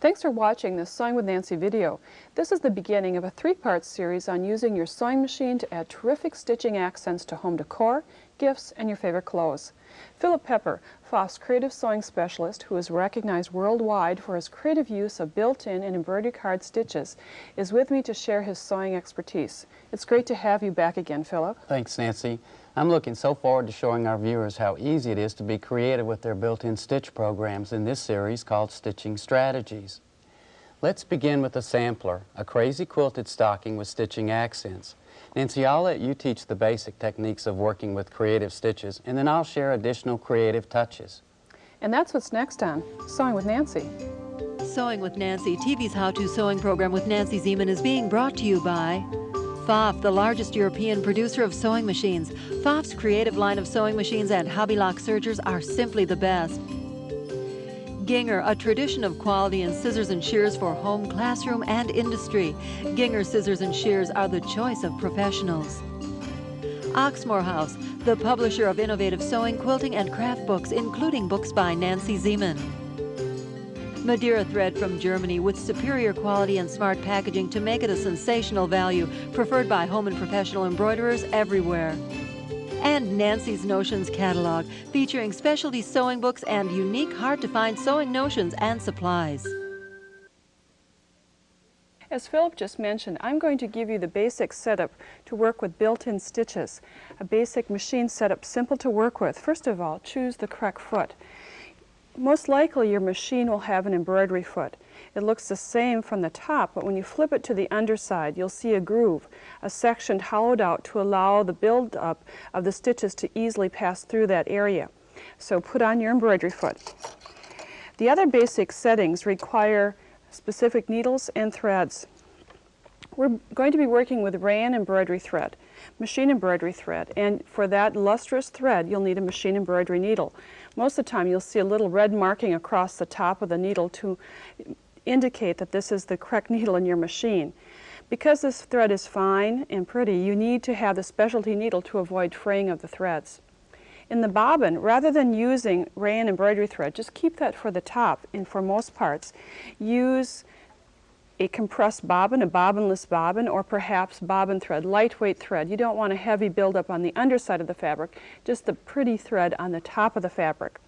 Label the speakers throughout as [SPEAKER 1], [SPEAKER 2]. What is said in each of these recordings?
[SPEAKER 1] Thanks for watching this Sewing with Nancy video. This is the beginning of a three-part series on using your sewing machine to add terrific stitching accents to home decor, gifts, and your favorite clothes. Philip Pepper, Pfaff's creative sewing specialist, who is recognized worldwide for his creative use of built-in and embroidery card stitches, is with me to share his sewing expertise. It's great to have you back again, Philip.
[SPEAKER 2] Thanks, Nancy. I'm looking so forward to showing our viewers how easy it is to be creative with their built-in stitch programs in this series called Stitching Strategies. Let's begin with a sampler, a crazy quilted stocking with stitching accents. Nancy, I'll let you teach the basic techniques of working with creative stitches, and then I'll share additional creative touches.
[SPEAKER 1] And that's what's next on Sewing with Nancy.
[SPEAKER 3] Sewing with Nancy, TV's how-to sewing program with Nancy Zieman is being brought to you by Pfaff, the largest European producer of sewing machines. Pfaff's creative line of sewing machines and hobby lock sergers are simply the best. Ginger, a tradition of quality in scissors and shears for home, classroom, and industry. Ginger scissors and shears are the choice of professionals. Oxmoor House, the publisher of innovative sewing, quilting, and craft books, including books by Nancy Zieman. Madeira thread from Germany with superior quality and smart packaging to make it a sensational value, preferred by home and professional embroiderers everywhere. And Nancy's Notions catalog, featuring specialty sewing books and unique, hard-to-find sewing notions and supplies.
[SPEAKER 1] As Philip just mentioned, I'm going to give you the basic setup to work with built-in stitches. A basic machine setup, simple to work with. First of all, choose the correct foot. Most likely your machine will have an embroidery foot. It looks the same from the top, but when you flip it to the underside, you'll see a groove, a section hollowed out to allow the build-up of the stitches to easily pass through that area. So put on your embroidery foot. The other basic settings require specific needles and threads. We're going to be working with rayon embroidery thread, machine embroidery thread, and for that lustrous thread you'll need a machine embroidery needle. Most of the time you'll see a little red marking across the top of the needle to indicate that this is the correct needle in your machine. Because this thread is fine and pretty, you need to have the specialty needle to avoid fraying of the threads. In the bobbin, rather than using rayon embroidery thread, just keep that for the top, and for most parts use a compressed bobbin, a bobbinless bobbin, or perhaps bobbin thread, lightweight thread. You don't want a heavy buildup on the underside of the fabric, just the pretty thread on the top of the fabric.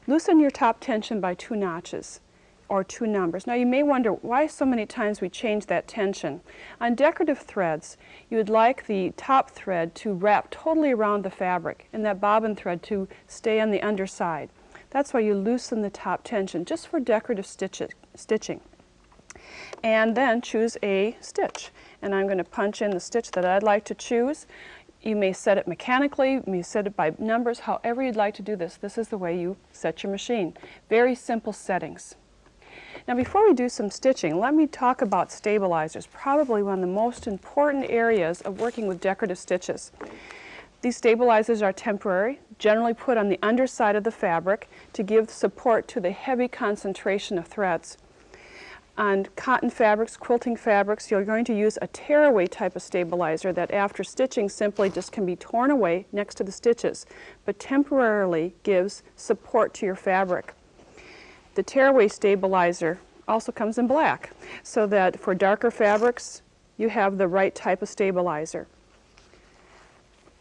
[SPEAKER 1] Loosen your top tension by 2 notches or 2 numbers. Now you may wonder why so many times we change that tension. On decorative threads, you would like the top thread to wrap totally around the fabric and that bobbin thread to stay on the underside. That's why you loosen the top tension, just for decorative stitching. And then choose a stitch. And I'm going to punch in the stitch that I'd like to choose. You may set it mechanically, you may set it by numbers, however you'd like to do this. This is the way you set your machine. Very simple settings. Now before we do some stitching, let me talk about stabilizers, probably one of the most important areas of working with decorative stitches. These stabilizers are temporary, generally put on the underside of the fabric to give support to the heavy concentration of threads. On cotton fabrics, quilting fabrics, you're going to use a tearaway type of stabilizer that after stitching simply just can be torn away next to the stitches, but temporarily gives support to your fabric. The tearaway stabilizer also comes in black, so that for darker fabrics you have the right type of stabilizer.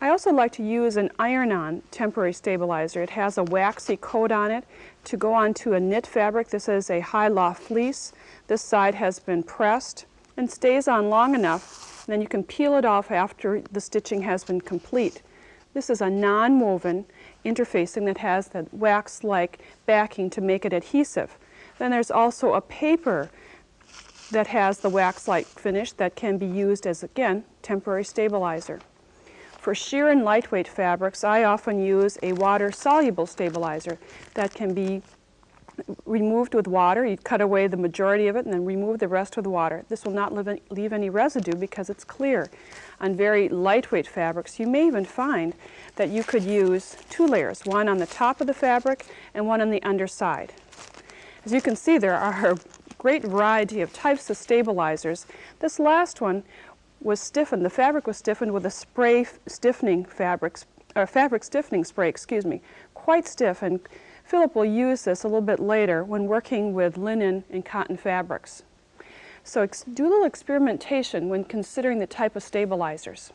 [SPEAKER 1] I also like to use an iron-on temporary stabilizer. It has a waxy coat on it to go onto a knit fabric. This is a high-loft fleece. This side has been pressed and stays on long enough, and then you can peel it off after the stitching has been complete. This is a non-woven interfacing that has the wax-like backing to make it adhesive. Then there's also a paper that has the wax-like finish that can be used as, again, temporary stabilizer. For sheer and lightweight fabrics, I often use a water-soluble stabilizer that can be removed with water. You cut away the majority of it and then remove the rest with water. This will not leave any residue because it's clear. On very lightweight fabrics, you may even find that you could use 2 layers, one on the top of the fabric and one on the underside. As you can see, there are a great variety of types of stabilizers. This last one was stiffened. The fabric was stiffened with a fabric stiffening spray, quite stiff and Philip will use this a little bit later when working with linen and cotton fabrics. So do a little experimentation when considering the type of stabilizers.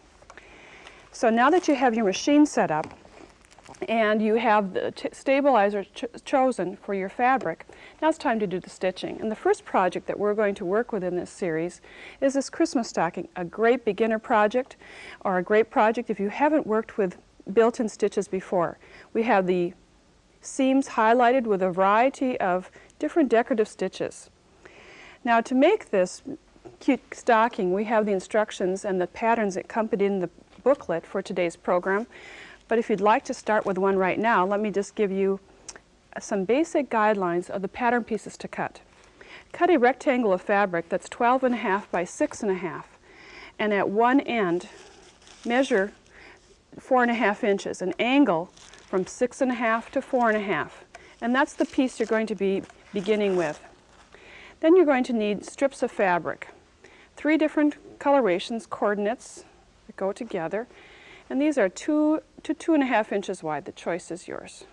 [SPEAKER 1] So now that you have your machine set up and you have the stabilizer chosen for your fabric, now it's time to do the stitching. And the first project that we're going to work with in this series is this Christmas stocking, a great beginner project or a great project if you haven't worked with built-in stitches before. We have the seams highlighted with a variety of different decorative stitches. Now to make this cute stocking, we have the instructions and the patterns accompanying the booklet for today's program. But if you'd like to start with one right now, let me just give you some basic guidelines of the pattern pieces to cut. Cut a rectangle of fabric that's 12.5 by 6.5, and at one end measure 4.5 inches, an angle from 6.5 to 4.5, and that's the piece you're going to be beginning with. Then you're going to need strips of fabric, 3 different colorations, coordinates that go together, and these are 2 to 2.5 inches wide. The choice is yours.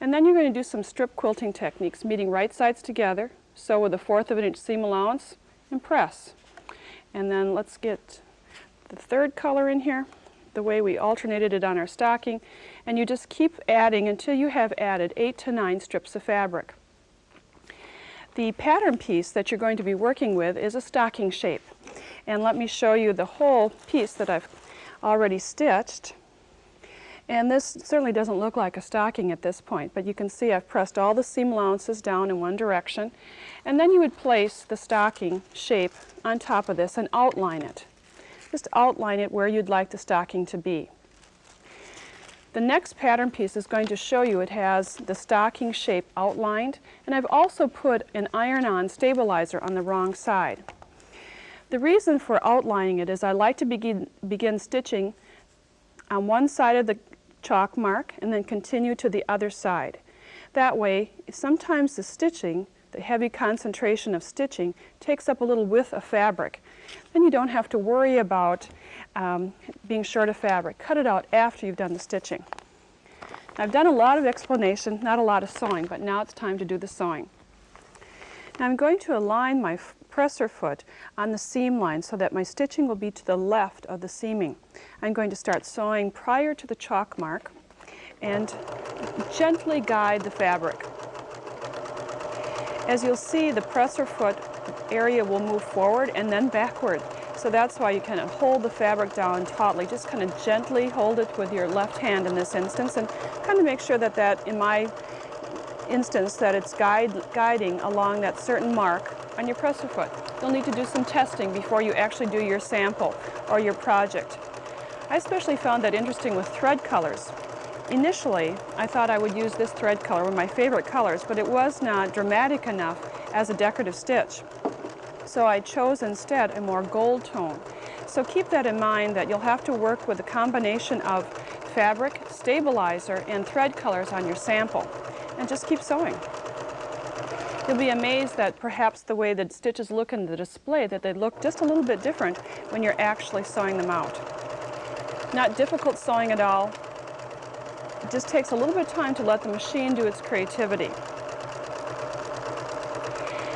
[SPEAKER 1] And then you're going to do some strip quilting techniques, meeting right sides together, sew with a 1/4 of an inch seam allowance, and press. And then let's get the third color in here, the way we alternated it on our stocking, and you just keep adding until you have added 8 to 9 strips of fabric. The pattern piece that you're going to be working with is a stocking shape. And let me show you the whole piece that I've already stitched. And this certainly doesn't look like a stocking at this point, but you can see I've pressed all the seam allowances down in one direction. And then you would place the stocking shape on top of this and outline it. Just outline it where you'd like the stocking to be. The next pattern piece is going to show you it has the stocking shape outlined, and I've also put an iron-on stabilizer on the wrong side. The reason for outlining it is I like to begin stitching on one side of the chalk mark and then continue to the other side. That way, sometimes the stitching, the heavy concentration of stitching, takes up a little width of fabric. Then you don't have to worry about being short of fabric. Cut it out after you've done the stitching. I've done a lot of explanation, not a lot of sewing, but now it's time to do the sewing. Now I'm going to align my presser foot on the seam line so that my stitching will be to the left of the seaming. I'm going to start sewing prior to the chalk mark and gently guide the fabric. As you'll see, the presser foot area will move forward and then backward. So that's why you kind of hold the fabric down tautly. Just kind of gently hold it with your left hand in this instance, and kind of make sure that in my instance, that it's guiding along that certain mark on your presser foot. You'll need to do some testing before you actually do your sample or your project. I especially found that interesting with thread colors. Initially, I thought I would use this thread color, one of my favorite colors, but it was not dramatic enough as a decorative stitch. So I chose instead a more gold tone. So keep that in mind, that you'll have to work with a combination of fabric, stabilizer, and thread colors on your sample. And just keep sewing. You'll be amazed that perhaps the way the stitches look in the display, that they look just a little bit different when you're actually sewing them out. Not difficult sewing at all. It just takes a little bit of time to let the machine do its creativity.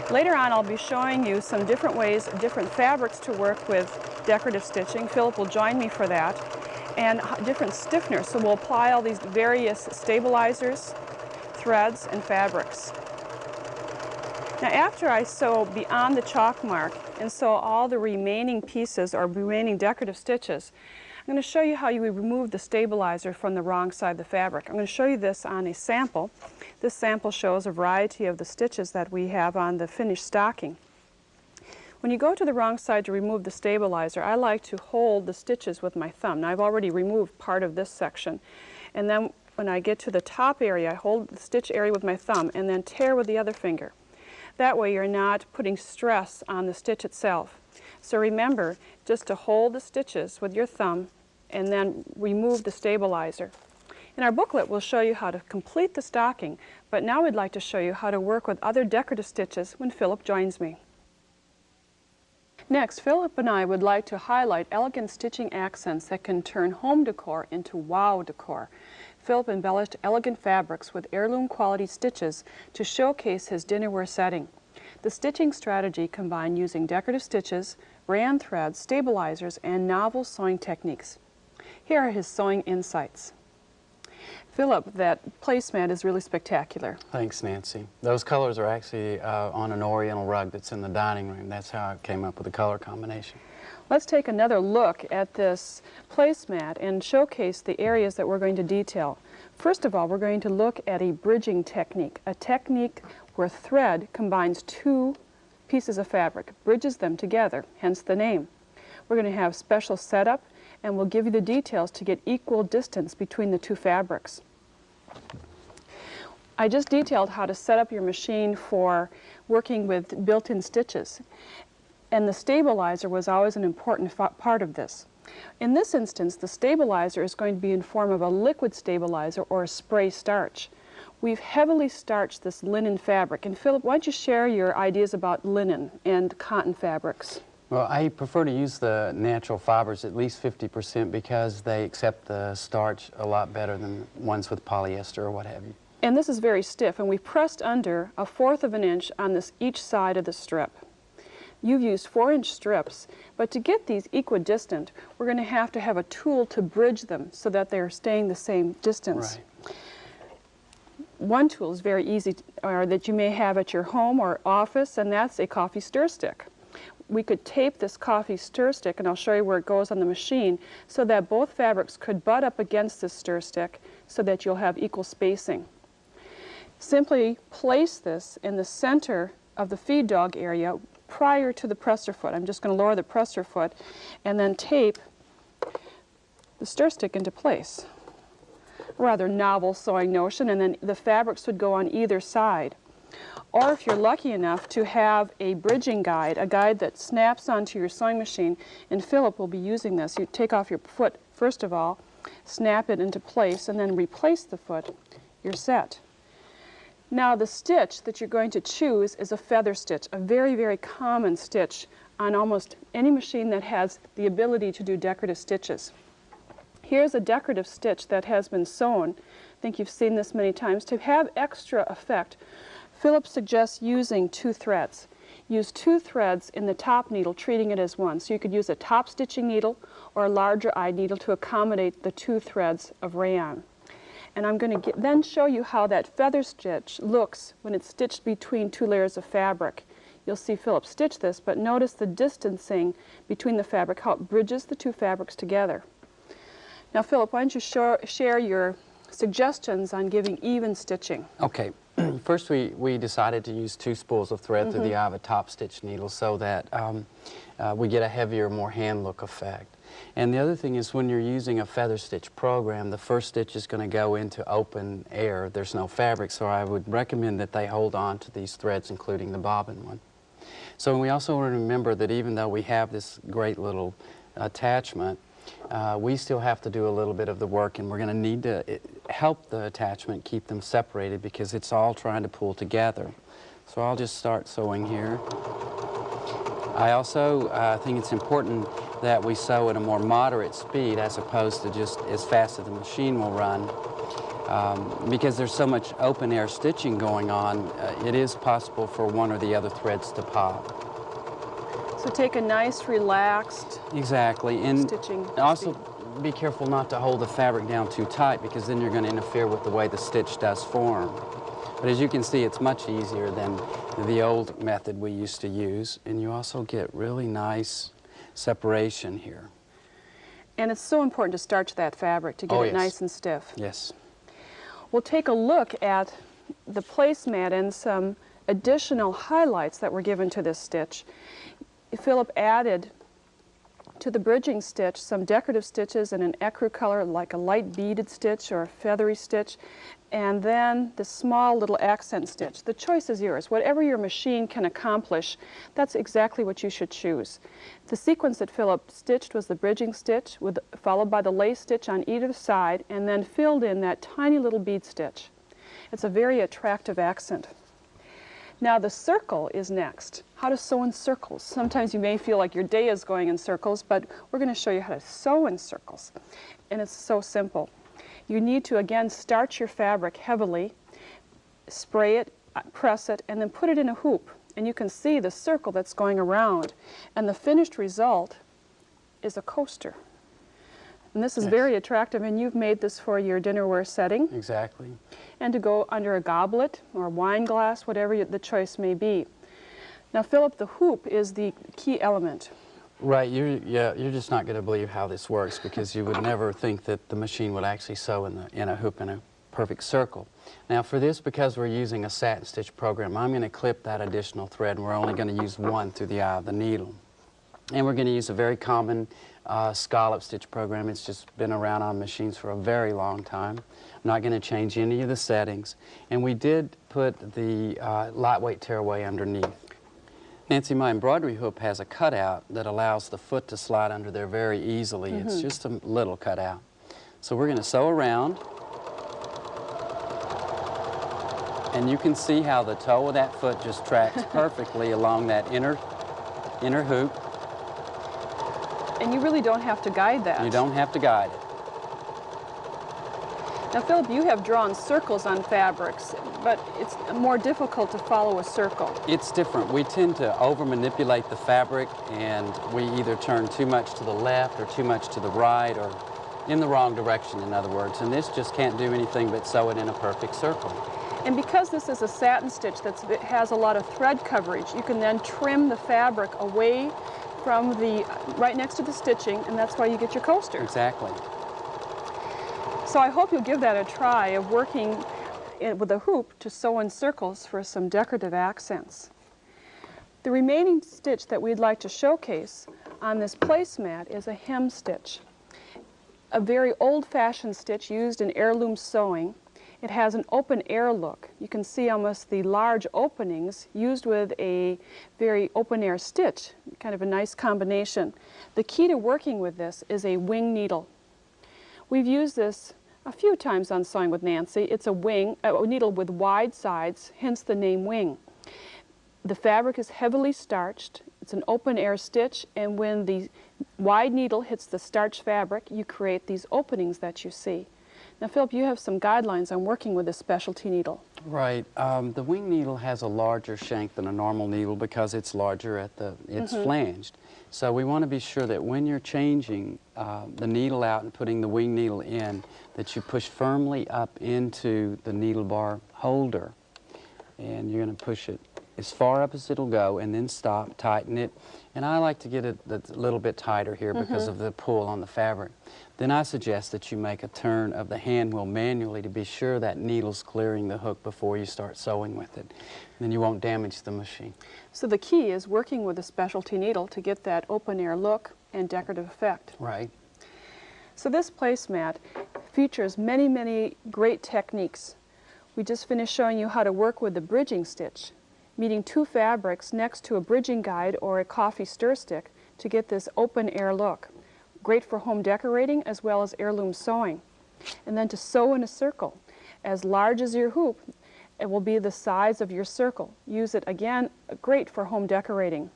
[SPEAKER 1] Later on, I'll be showing you some different ways, different fabrics to work with decorative stitching. Philip will join me for that. And different stiffeners, so we'll apply all these various stabilizers, threads, and fabrics. Now after I sew beyond the chalk mark and sew all the remaining pieces or remaining decorative stitches, I'm going to show you how you remove the stabilizer from the wrong side of the fabric. I'm going to show you this on a sample. This sample shows a variety of the stitches that we have on the finished stocking. When you go to the wrong side to remove the stabilizer, I like to hold the stitches with my thumb. Now I've already removed part of this section, and then when I get to the top area, I hold the stitch area with my thumb and then tear with the other finger. That way you're not putting stress on the stitch itself. So remember just to hold the stitches with your thumb and then remove the stabilizer. In our booklet we'll show you how to complete the stocking, but now we'd like to show you how to work with other decorative stitches when Philip joins me. Next, Philip and I would like to highlight elegant stitching accents that can turn home decor into wow decor. Philip embellished elegant fabrics with heirloom quality stitches to showcase his dinnerware setting. The stitching strategy combined using decorative stitches, rayon threads, stabilizers, and novel sewing techniques. Here are his sewing insights. Philip, that placemat is really spectacular.
[SPEAKER 2] Thanks, Nancy. Those colors are actually on an oriental rug that's in the dining room. That's how I came up with the color combination.
[SPEAKER 1] Let's take another look at this placemat and showcase the areas that we're going to detail. First of all, we're going to look at a bridging technique, a technique where thread combines two pieces of fabric, bridges them together, hence the name. We're going to have special setup, and we'll give you the details to get equal distance between the two fabrics. I just detailed how to set up your machine for working with built-in stitches, and the stabilizer was always an important part of this. In this instance, the stabilizer is going to be in form of a liquid stabilizer or a spray starch. We've heavily starched this linen fabric, and Philip, why don't you share your ideas about linen and cotton fabrics?
[SPEAKER 2] Well, I prefer to use the natural fibers, at least 50%, because they accept the starch a lot better than ones with polyester or what have you.
[SPEAKER 1] And this is very stiff, and we pressed under 1/4 of an inch on each side of the strip. You've used 4-inch strips, but to get these equidistant, we're going to have a tool to bridge them so that they're staying the same distance.
[SPEAKER 2] Right.
[SPEAKER 1] One tool is very easy, or that you may have at your home or office, and that's a coffee stir stick. We could tape this coffee stir stick, and I'll show you where it goes on the machine, so that both fabrics could butt up against this stir stick so that you'll have equal spacing. Simply place this in the center of the feed dog area prior to the presser foot. I'm just going to lower the presser foot and then tape the stir stick into place. A rather novel sewing notion, and then the fabrics would go on either side. Or if you're lucky enough to have a bridging guide, a guide that snaps onto your sewing machine, and Philip will be using this. You take off your foot first of all, snap it into place, and then replace the foot. You're set. Now the stitch that you're going to choose is a feather stitch, a very, very common stitch on almost any machine that has the ability to do decorative stitches. Here's a decorative stitch that has been sewn. I think you've seen this many times. To have extra effect, Philip suggests using 2 threads. Use 2 threads in the top needle, treating it as one. So you could use a top stitching needle or a larger eye needle to accommodate the 2 threads of rayon. And I'm going to then show you how that feather stitch looks when it's stitched between 2 layers of fabric. You'll see Philip stitch this, but notice the distancing between the fabric, how it bridges the 2 fabrics together. Now Philip, why don't you share your suggestions on giving even stitching?
[SPEAKER 2] Okay. First, we decided to use 2 spools of thread through the eye of a top stitch needle so that we get a heavier, more hand look effect. And the other thing is, when you're using a feather stitch program, the first stitch is going to go into open air. There's no fabric, so I would recommend that they hold on to these threads, including the bobbin one. So we also want to remember that even though we have this great little attachment, we still have to do a little bit of the work, and we're going to need to help the attachment keep them separated because it's all trying to pull together. So I'll just start sewing here. I also think it's important that we sew at a more moderate speed as opposed to just as fast as the machine will run. Because there's so much open air stitching going on, it is possible for one or the other threads to pop.
[SPEAKER 1] So take a nice, relaxed
[SPEAKER 2] Exactly, and
[SPEAKER 1] stitching
[SPEAKER 2] also
[SPEAKER 1] speed.
[SPEAKER 2] be careful not to hold the fabric down too tight because then you're going to interfere with the way the stitch does form. But as you can see, it's much easier than the old method we used to use, and you also get really nice separation here.
[SPEAKER 1] And it's so important to starch that fabric to get it nice and stiff.
[SPEAKER 2] Yes.
[SPEAKER 1] We'll take a look at the placemat and some additional highlights that were given to this stitch. Philip added to the bridging stitch some decorative stitches in an ecru color, like a light beaded stitch or a feathery stitch, and then the small little accent stitch. The choice is yours. Whatever your machine can accomplish, that's exactly what you should choose. The sequence that Philip stitched was the bridging stitch, followed by the lace stitch on either side, and then filled in that tiny little bead stitch. It's a very attractive accent. Now the circle is next. how to sew in circles. Sometimes you may feel like your day is going in circles, but we're going to show you how to sew in circles. And it's so simple. You need to, again, starch your fabric heavily, spray it, press it, and then put it in a hoop. And you can see the circle that's going around. And the finished result is a coaster. And this is
[SPEAKER 2] Yes.
[SPEAKER 1] very attractive, and you've made this for your dinnerware setting.
[SPEAKER 2] Exactly.
[SPEAKER 1] And to go under a goblet or a wine glass, whatever the choice may be. Now, Philip, the hoop is the key element.
[SPEAKER 2] Right, you're just not going to believe how this works, because you would never think that the machine would actually sew in a hoop in a perfect circle. Now for this, because we're using a satin stitch program, I'm going to clip that additional thread, and we're only going to use one through the eye of the needle. And we're going to use a very common scallop stitch program. It's just been around on machines for a very long time. I'm not going to change any of the settings. And we did put the lightweight tearaway underneath. Nancy, my embroidery hoop has a cutout that allows the foot to slide under there very easily. It's just a little cutout. So we're going to sew around. And you can see how the toe of that foot just tracks perfectly along that inner hoop.
[SPEAKER 1] And you really don't have to guide that.
[SPEAKER 2] You don't have to guide it.
[SPEAKER 1] Now, Philip, you have drawn circles on fabrics, but it's more difficult to follow a circle.
[SPEAKER 2] It's different. We tend to over-manipulate the fabric, and we either turn too much to the left or too much to the right, or in the wrong direction, in other words. And this just can't do anything but sew it in a perfect circle.
[SPEAKER 1] And because this is a satin stitch that has a lot of thread coverage, you can then trim the fabric away from the, right next to the stitching, and that's why you get your coaster.
[SPEAKER 2] Exactly.
[SPEAKER 1] So I hope you'll give that a try of working with a hoop to sew in circles for some decorative accents. The remaining stitch that we'd like to showcase on this placemat is a hem stitch, a very old-fashioned stitch used in heirloom sewing. It has an open air look. You can see almost the large openings used with a very open air stitch, kind of a nice combination. The key to working with this is a wing needle. We've used this a few times on Sewing with Nancy. It's a needle with wide sides, hence the name wing. The fabric is heavily starched. It's an open air stitch, and when the wide needle hits the starched fabric, you create these openings that you see. Now, Philip, you have some guidelines on working with this specialty needle.
[SPEAKER 2] Right. The wing needle has a larger shank than a normal needle because it's larger at it's flanged. So we want to be sure that when you're changing the needle out and putting the wing needle in, that you push firmly up into the needle bar holder. And you're going to push it as far up as it'll go, and then stop, tighten it. And I like to get it a little bit tighter here because of the pull on the fabric. Then I suggest that you make a turn of the hand wheel manually to be sure that needle's clearing the hook before you start sewing with it. Then you won't damage the machine.
[SPEAKER 1] So the key is working with a specialty needle to get that open air look and decorative effect.
[SPEAKER 2] Right.
[SPEAKER 1] So this placemat features many, many great techniques. We just finished showing you how to work with the bridging stitch, meeting two fabrics next to a bridging guide or a coffee stir stick to get this open air look. Great for home decorating as well as heirloom sewing. And then to sew in a circle. As large as your hoop, it will be the size of your circle. Use it again, great for home decorating.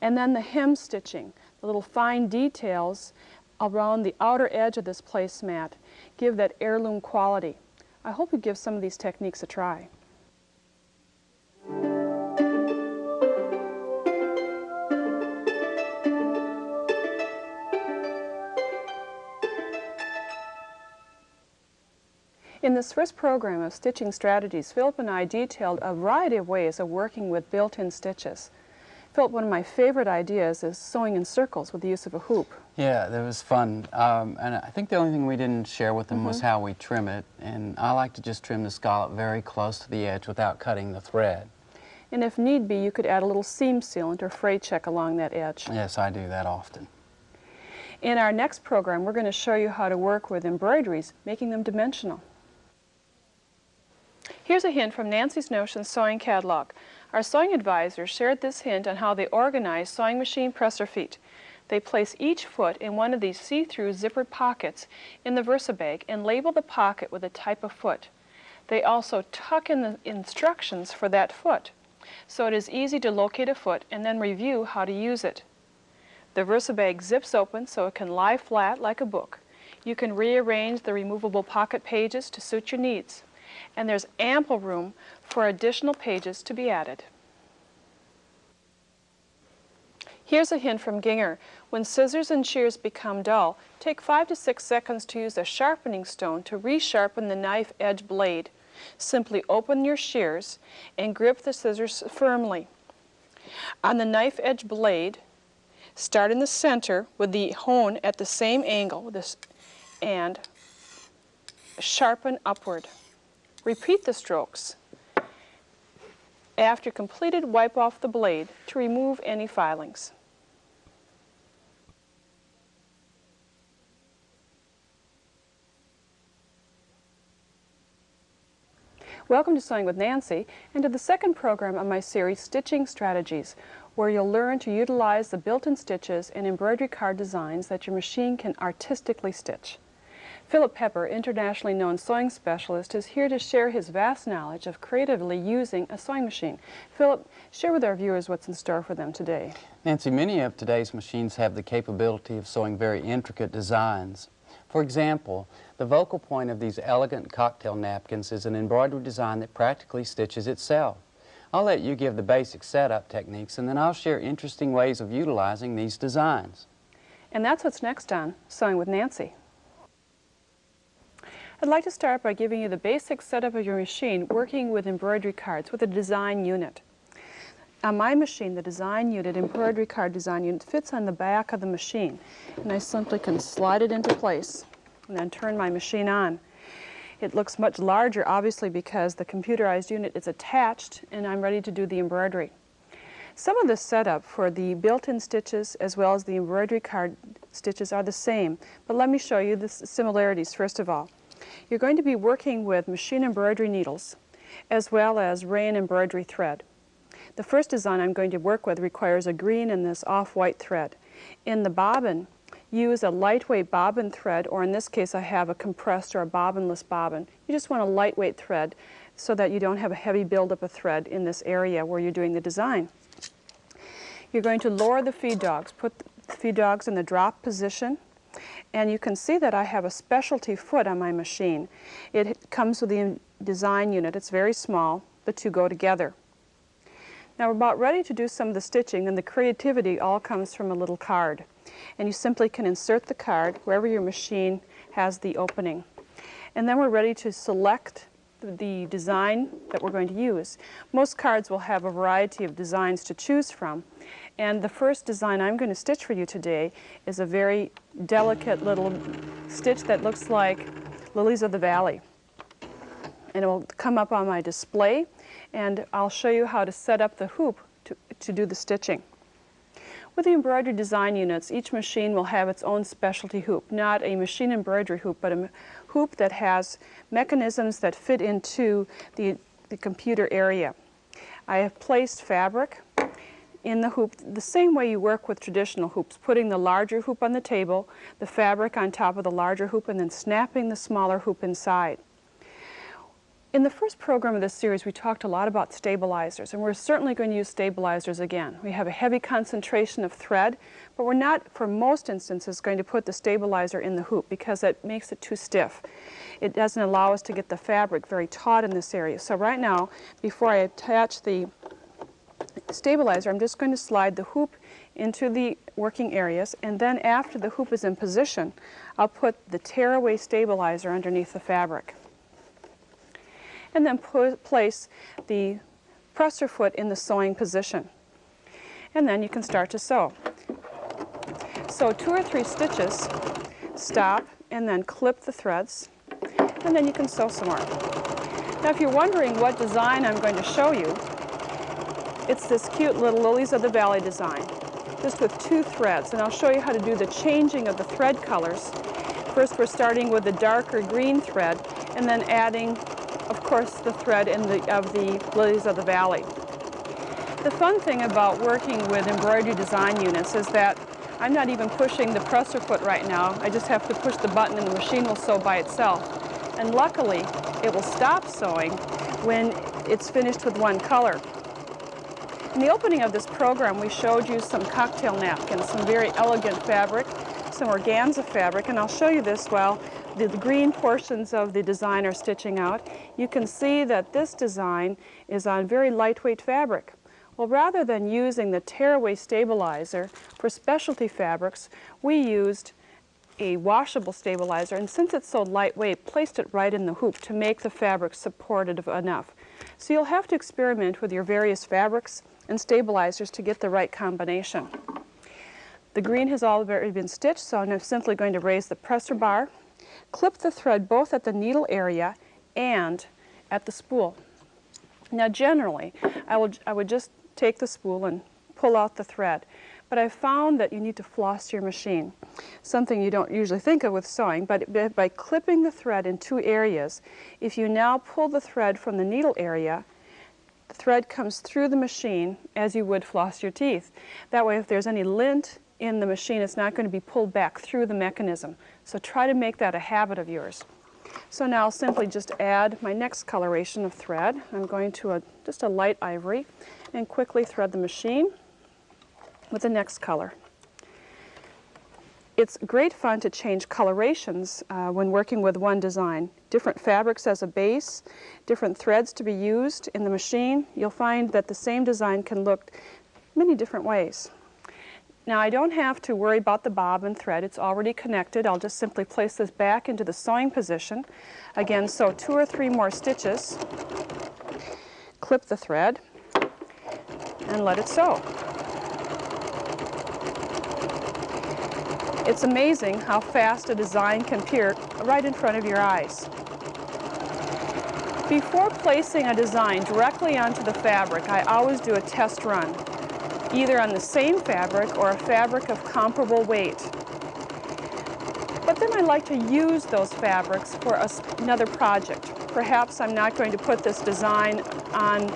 [SPEAKER 1] And then the hem stitching, the little fine details around the outer edge of this placemat give that heirloom quality. I hope you give some of these techniques a try. In this first program of Stitching Strategies, Philip and I detailed a variety of ways of working with built-in stitches. Philip, one of my favorite ideas is sewing in circles with the use of a hoop.
[SPEAKER 2] Yeah, that was fun. And I think the only thing we didn't share with them was how we trim it. And I like to just trim the scallop very close to the edge without cutting the thread.
[SPEAKER 1] And if need be, you could add a little seam sealant or fray check along that edge.
[SPEAKER 2] Yes, I do that often.
[SPEAKER 1] In our next program, we're going to show you how to work with embroideries, making them dimensional. Here's a hint from Nancy's Notions Sewing Catalog. Our sewing advisor shared this hint on how they organize sewing machine presser feet. They place each foot in one of these see-through zippered pockets in the Versa bag and label the pocket with a type of foot. They also tuck in the instructions for that foot. so it is easy to locate a foot and then review how to use it. The VersaBag zips open so it can lie flat like a book. You can rearrange the removable pocket pages to suit your needs, and there's ample room for additional pages to be added. Here's a hint from Ginger. When scissors and shears become dull, take 5 to 6 seconds to use a sharpening stone to resharpen the knife edge blade. Simply open your shears and grip the scissors firmly. On the knife edge blade, start in the center with the hone at the same angle and sharpen upward. Repeat the strokes. After completed, wipe off the blade to remove any filings. Welcome to Sewing with Nancy, and to the second program of my series, Stitching Strategies, where you'll learn to utilize the built-in stitches and embroidery card designs that your machine can artistically stitch. Philip Pepper, internationally known sewing specialist, is here to share his vast knowledge of creatively using a sewing machine. Philip, share with our viewers what's in store for them today.
[SPEAKER 2] Nancy, many of today's machines have the capability of sewing very intricate designs. For example, the focal point of these elegant cocktail napkins is an embroidery design that practically stitches itself. I'll let you give the basic setup techniques, and then I'll share interesting ways of utilizing these designs.
[SPEAKER 1] And that's what's next on Sewing with Nancy. I'd like to start by giving you the basic setup of your machine working with embroidery cards with a design unit. On my machine, the design unit, embroidery card design unit, fits on the back of the machine, and I simply can slide it into place and then turn my machine on. It looks much larger, obviously, because the computerized unit is attached and I'm ready to do the embroidery. Some of the setup for the built-in stitches as well as the embroidery card stitches are the same, but let me show you the similarities first of all. You're going to be working with machine embroidery needles as well as rayon embroidery thread. The first design I'm going to work with requires a green and this off-white thread. In the bobbin, use a lightweight bobbin thread, or in this case I have a compressed or a bobbinless bobbin. You just want a lightweight thread so that you don't have a heavy buildup of thread in this area where you're doing the design. You're going to lower the feed dogs, put the feed dogs in the drop position, and you can see that I have a specialty foot on my machine. It comes with the design unit. It's very small. The two go together. Now we're about ready to do some of the stitching, and the creativity all comes from a little card. And you simply can insert the card wherever your machine has the opening. And then we're ready to select the design that we're going to use. Most cards will have a variety of designs to choose from. And the first design I'm going to stitch for you today is a very delicate little stitch that looks like lilies of the valley. And it will come up on my display, and I'll show you how to set up the hoop to do the stitching. With the embroidery design units, each machine will have its own specialty hoop, not a machine embroidery hoop, but a hoop that has mechanisms that fit into the computer area. I have placed fabric in the hoop the same way you work with traditional hoops, putting the larger hoop on the table, the fabric on top of the larger hoop, and then snapping the smaller hoop inside. In the first program of this series, we talked a lot about stabilizers, and we're certainly going to use stabilizers again. We have a heavy concentration of thread, but we're not, for most instances, going to put the stabilizer in the hoop because it makes it too stiff. It doesn't allow us to get the fabric very taut in this area. So right now, before I attach the stabilizer, I'm just going to slide the hoop into the working areas, and then after the hoop is in position, I'll put the tearaway stabilizer underneath the fabric. And then place the presser foot in the sewing position. And then you can start to sew. Sew 2 or 3 stitches, stop, and then clip the threads, and then you can sew some more. Now if you're wondering what design I'm going to show you, it's this cute little lilies of the valley design, just with 2 threads, and I'll show you how to do the changing of the thread colors. First we're starting with the darker green thread, and then adding, of course, the thread of the lilies of the valley. The fun thing about working with embroidery design units is that I'm not even pushing the presser foot right now. I just have to push the button and the machine will sew by itself. And luckily, it will stop sewing when it's finished with one color. In the opening of this program, we showed you some cocktail napkins, some very elegant fabric, some organza fabric, and I'll show you this while the green portions of the design are stitching out. You can see that this design is on very lightweight fabric. Well, rather than using the tearaway stabilizer for specialty fabrics, we used a washable stabilizer, and since it's so lightweight, placed it right in the hoop to make the fabric supportive enough. So you'll have to experiment with your various fabrics and stabilizers to get the right combination. The green has already been stitched, so I'm simply going to raise the presser bar, clip the thread both at the needle area and at the spool. Now generally, I would just take the spool and pull out the thread, but I've found that you need to floss your machine, something you don't usually think of with sewing, but by clipping the thread in two areas, if you now pull the thread from the needle area, the thread comes through the machine as you would floss your teeth. That way, if there's any lint in the machine, it's not going to be pulled back through the mechanism. So try to make that a habit of yours. So now I'll simply just add my next coloration of thread. I'm going to just a light ivory and quickly thread the machine with the next color. It's great fun to change colorations when working with one design. Different fabrics as a base, different threads to be used in the machine. You'll find that the same design can look many different ways. Now I don't have to worry about the bobbin thread. It's already connected. I'll just simply place this back into the sewing position. Again, sew 2 or 3 more stitches, clip the thread, and let it sew. It's amazing how fast a design can appear right in front of your eyes. Before placing a design directly onto the fabric, I always do a test run, either on the same fabric or a fabric of comparable weight. But then I like to use those fabrics for another project. Perhaps I'm not going to put this design on,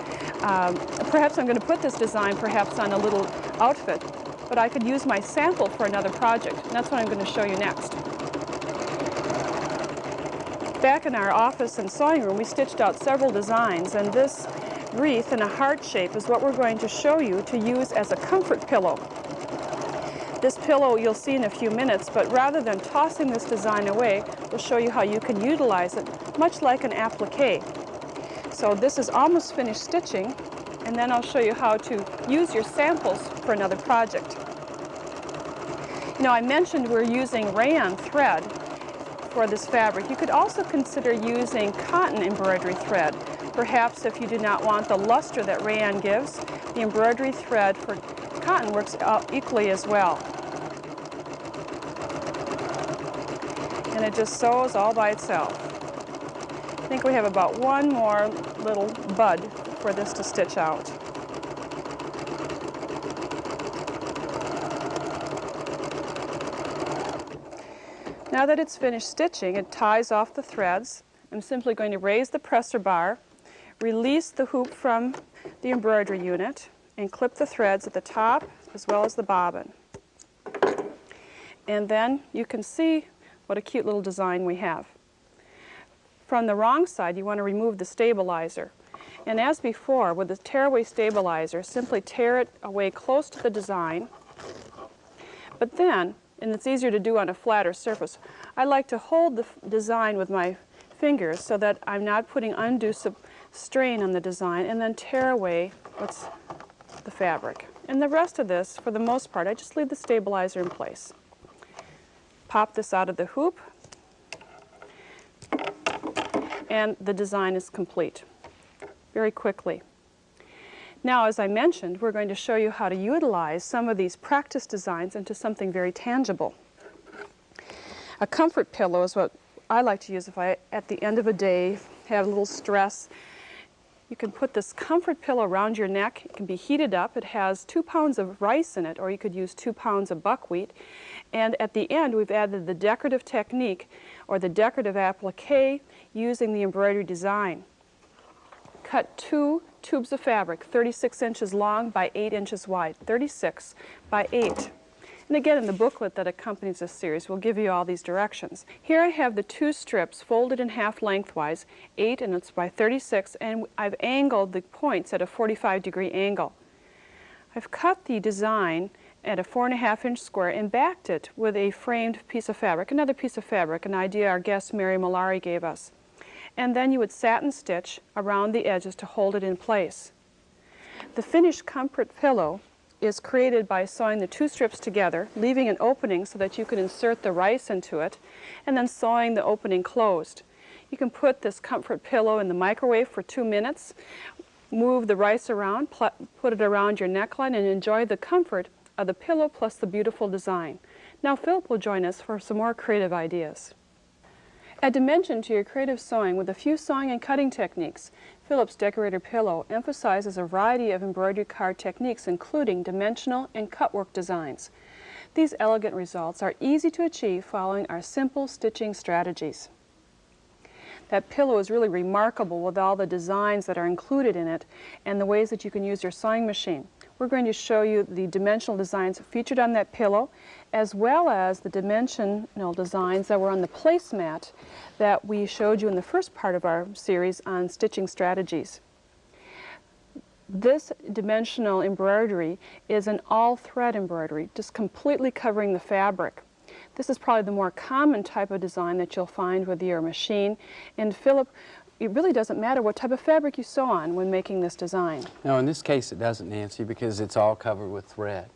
[SPEAKER 1] perhaps I'm going to put this design perhaps on a little outfit, but I could use my sample for another project, and that's what I'm going to show you next. Back in our office and sewing room, we stitched out several designs, and this wreath in a heart shape is what we're going to show you to use as a comfort pillow. This pillow you'll see in a few minutes, but rather than tossing this design away, we'll show you how you can utilize it, much like an applique. So this is almost finished stitching, and then I'll show you how to use your samples for another project. You know, I mentioned we're using rayon thread for this fabric. You could also consider using cotton embroidery thread. Perhaps if you do not want the luster that rayon gives, the embroidery thread for cotton works equally as well. And it just sews all by itself. I think we have about one more little bud for this to stitch out. Now that it's finished stitching, it ties off the threads. I'm simply going to raise the presser bar, release the hoop from the embroidery unit, and clip the threads at the top as well as the bobbin. And then you can see what a cute little design we have. From the wrong side, you want to remove the stabilizer. And as before, with the tearaway stabilizer, simply tear it away close to the design. But then, and it's easier to do on a flatter surface, I like to hold the design with my fingers so that I'm not putting undue strain on the design, and then tear away what's the fabric. And the rest of this, for the most part, I just leave the stabilizer in place. Pop this out of the hoop, and the design is complete very quickly. Now, as I mentioned, we're going to show you how to utilize some of these practice designs into something very tangible. A comfort pillow is what I like to use if I, at the end of a day, have a little stress. You can put this comfort pillow around your neck. It can be heated up. It has 2 pounds of rice in it, or you could use 2 pounds of buckwheat. And at the end, we've added the decorative technique, or the decorative applique, using the embroidery design. Cut 2 tubes of fabric, 36 inches long by 8 inches wide, 36 by 8. And again, in the booklet that accompanies this series, we'll give you all these directions. Here I have the 2 strips folded in half lengthwise, 8 and it's by 36, and I've angled the points at a 45-degree angle. I've cut the design at a 4.5-inch square and backed it with a framed piece of fabric, another piece of fabric, an idea our guest Mary Malari gave us. And then you would satin stitch around the edges to hold it in place. The finished comfort pillow is created by sewing the 2 strips together, leaving an opening so that you can insert the rice into it, and then sewing the opening closed. You can put this comfort pillow in the microwave for 2 minutes, move the rice around, put it around your neckline, and enjoy the comfort of the pillow plus the beautiful design. Now Philip will join us for some more creative ideas. Add dimension to your creative sewing with a few sewing and cutting techniques. Philip's Decorator Pillow emphasizes a variety of embroidery card techniques, including dimensional and cutwork designs. These elegant results are easy to achieve following our simple stitching strategies. That pillow is really remarkable with all the designs that are included in it and the ways that you can use your sewing machine. We're going to show you the dimensional designs featured on that pillow, as well as the dimensional designs that were on the placemat that we showed you in the first part of our series on stitching strategies. This dimensional embroidery is an all-thread embroidery, just completely covering the fabric. This is probably the more common type of design that you'll find with your machine. And Philip, it really doesn't matter what type of fabric you sew on when making this design.
[SPEAKER 2] No, in this case it doesn't, Nancy, because it's all covered with thread.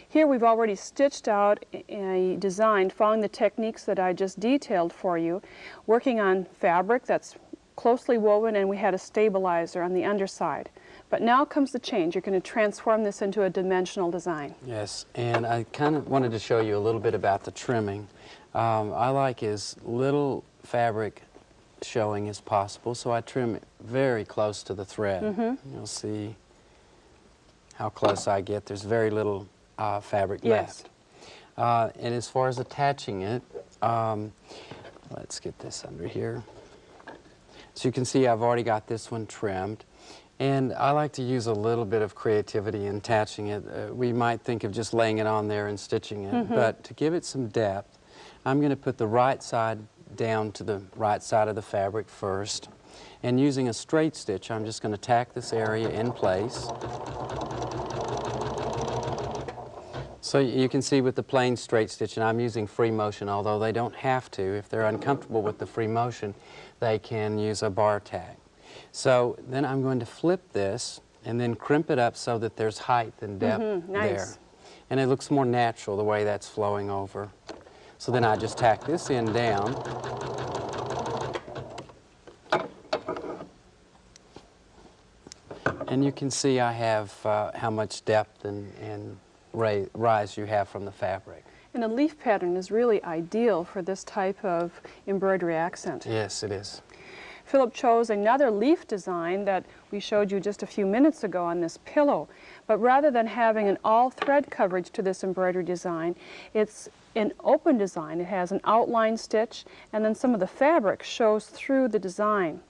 [SPEAKER 1] Here we've already stitched out a design following the techniques that I just detailed for you, working on fabric that's closely woven, and we had a stabilizer on the underside. But now comes the change. You're going to transform this into a dimensional design.
[SPEAKER 2] Yes, and I kind of wanted to show you a little bit about the trimming. I like as little fabric showing as possible, so I trim it very close to the thread. You'll see how close I get. There's very little fabric left. And as far as attaching it, let's get this under here. So you can see I've already got this one trimmed. And I like to use a little bit of creativity in attaching it. We might think of just laying it on there and stitching it, but to give it some depth, I'm going to put the right side down to the right side of the fabric first. And using a straight stitch, I'm just going to tack this area in place. So you can see with the plain straight stitch, and I'm using free motion, although they don't have to. If they're uncomfortable with the free motion, they can use a bar tack. So then I'm going to flip this and then crimp it up so that there's height and depth there. And it looks more natural the way that's flowing over. So then I just tack this end down. And you can see I have how much depth and rise you have from the fabric.
[SPEAKER 1] And the leaf pattern is really ideal for this type of embroidery accent.
[SPEAKER 2] Yes, it is.
[SPEAKER 1] Philip chose another leaf design that we showed you just a few minutes ago on this pillow. But rather than having an all-thread coverage to this embroidery design, it's an open design. It has an outline stitch, and then some of the fabric shows through the design.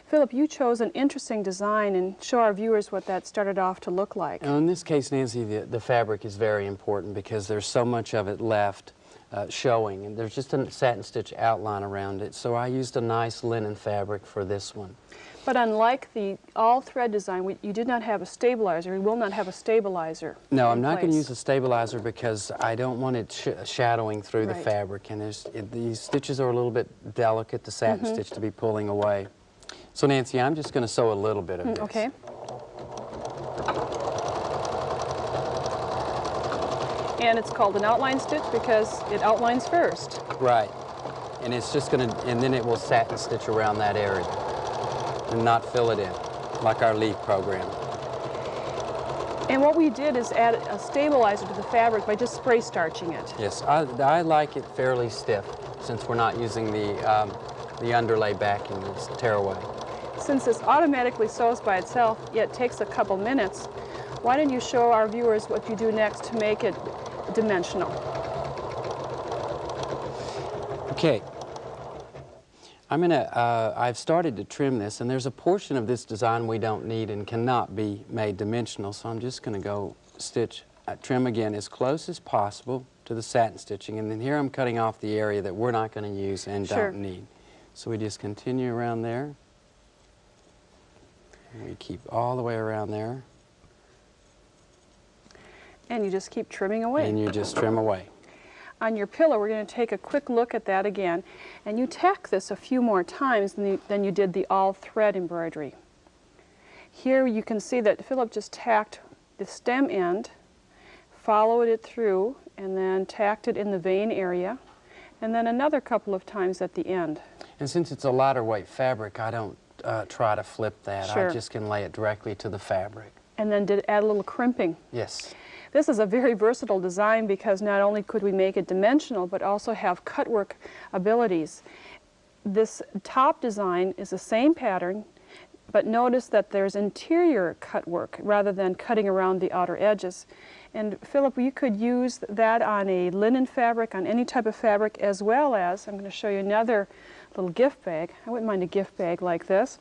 [SPEAKER 1] Philip, you chose an interesting design, and show our viewers what that started off to look like.
[SPEAKER 2] Now in this case, Nancy, the fabric is very important because there's so much of it left showing, and there's just a satin stitch outline around it, so I used a nice linen fabric for this one.
[SPEAKER 1] But unlike the all-thread design, you did not have a stabilizer. You will not have a stabilizer.
[SPEAKER 2] No, I'm not going to use a stabilizer because I don't want it shadowing through the fabric, and these stitches are a little bit delicate, the satin stitch, to be pulling away. So Nancy, I'm just going to sew a little bit of this.
[SPEAKER 1] Okay. And it's called an outline stitch because it outlines first.
[SPEAKER 2] Right. And it's just going to, and then it will satin stitch around that area and not fill it in, like our leaf program.
[SPEAKER 1] And what we did is add a stabilizer to the fabric by just spray starching it.
[SPEAKER 2] Yes, I like it fairly stiff since we're not using the underlay backing, this tearaway.
[SPEAKER 1] Since this automatically sews by itself, yet takes a couple minutes, why don't you show our viewers what you do next to make it dimensional?
[SPEAKER 2] Okay. I've started to trim this, and there's a portion of this design we don't need and cannot be made dimensional, so I'm just going to go trim again as close as possible to the satin stitching, and then here I'm cutting off the area that we're not going to use and don't need. So we just continue around there. And we keep all the way around there.
[SPEAKER 1] And you just keep trimming away.
[SPEAKER 2] And you just trim away.
[SPEAKER 1] On your pillow, we're going to take a quick look at that again, and you tack this a few more times than you did the all-thread embroidery. Here you can see that Philip just tacked the stem end, followed it through, and then tacked it in the vein area, and then another couple of times at the end.
[SPEAKER 2] And since it's a lighter weight fabric, I don't try to flip that.
[SPEAKER 1] Sure.
[SPEAKER 2] I just can lay it directly to the fabric.
[SPEAKER 1] And then add a little crimping.
[SPEAKER 2] Yes.
[SPEAKER 1] This is a very versatile design because not only could we make it dimensional, but also have cutwork abilities. This top design is the same pattern, but notice that there's interior cutwork rather than cutting around the outer edges. And Philip, you could use that on a linen fabric, on any type of fabric, as well as, I'm going to show you another little gift bag. I wouldn't mind a gift bag like this.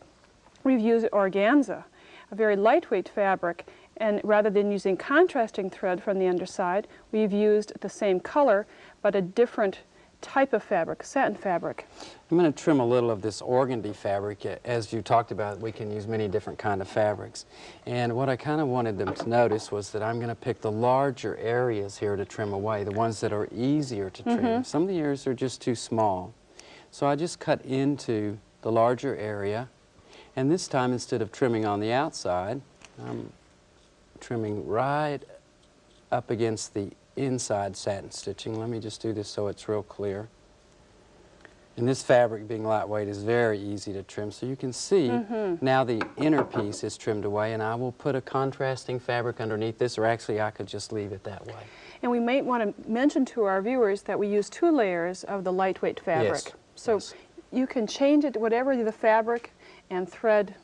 [SPEAKER 1] We've used organza, a very lightweight fabric, and rather than using contrasting thread from the underside, we've used the same color, but a different type of fabric, satin fabric.
[SPEAKER 2] I'm going to trim a little of this organdy fabric. As you talked about, we can use many different kind of fabrics. And what I kind of wanted them to notice was that I'm going to pick the larger areas here to trim away, the ones that are easier to trim. Some of the areas are just too small. So I just cut into the larger area, and this time instead of trimming on the outside, I'm trimming right up against the inside satin stitching. Let me just do this so it's real clear. And this fabric, being lightweight, is very easy to trim. So you can see now the inner piece is trimmed away, and I will put a contrasting fabric underneath this, or actually I could just leave it that way.
[SPEAKER 1] And we might want to mention to our viewers that we use 2 layers of the lightweight fabric.
[SPEAKER 2] Yes.
[SPEAKER 1] So you can change it, whatever the fabric and thread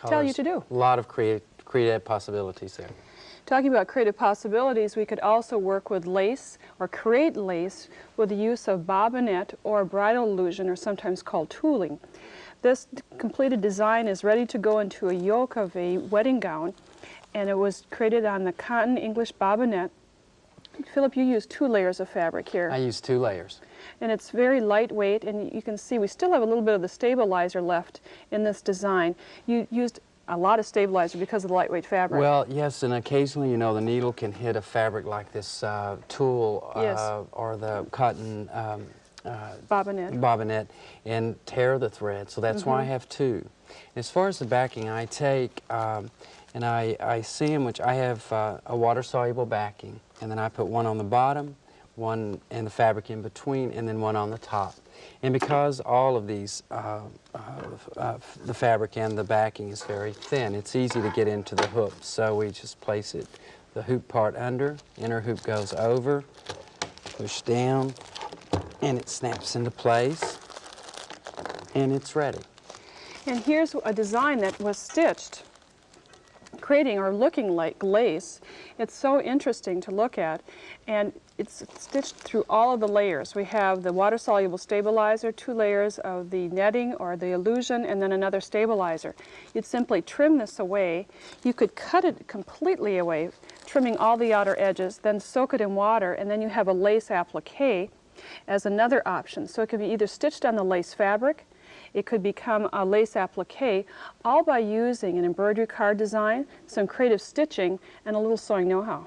[SPEAKER 1] tell you to do.
[SPEAKER 2] A lot of creative possibilities there.
[SPEAKER 1] Talking about creative possibilities, we could also work with lace or create lace with the use of bobinette or bridal illusion, or sometimes called tooling. This completed design is ready to go into a yoke of a wedding gown, and it was created on the cotton English bobinette. Philip, you used 2 layers of fabric here.
[SPEAKER 2] I used 2 layers.
[SPEAKER 1] And it's very lightweight, and you can see we still have a little bit of the stabilizer left in this design. You used a lot of stabilizer because of the lightweight fabric.
[SPEAKER 2] Well, yes, and occasionally, you know, the needle can hit a fabric like this tulle
[SPEAKER 1] Yes.
[SPEAKER 2] or the cotton
[SPEAKER 1] Bobinette.
[SPEAKER 2] and tear the thread, so that's why I have 2. As far as the backing, I take and I sandwich. I have a water-soluble backing, and then I put one on the bottom, one and the fabric in between, and then one on the top. And because all of these, the fabric and the backing is very thin, it's easy to get into the hoops. So we just place it, the hoop part under, inner hoop goes over, push down, and it snaps into place, and it's ready.
[SPEAKER 1] And here's a design that was stitched, creating or looking like lace. It's so interesting to look at, and it's stitched through all of the layers. We have the water-soluble stabilizer, 2 layers of the netting or the illusion, and then another stabilizer. You'd simply trim this away. You could cut it completely away, trimming all the outer edges, then soak it in water, and then you have a lace applique as another option. So it can be either stitched on the lace fabric, it could become a lace applique, all by using an embroidery card design, some creative stitching, and a little sewing know-how.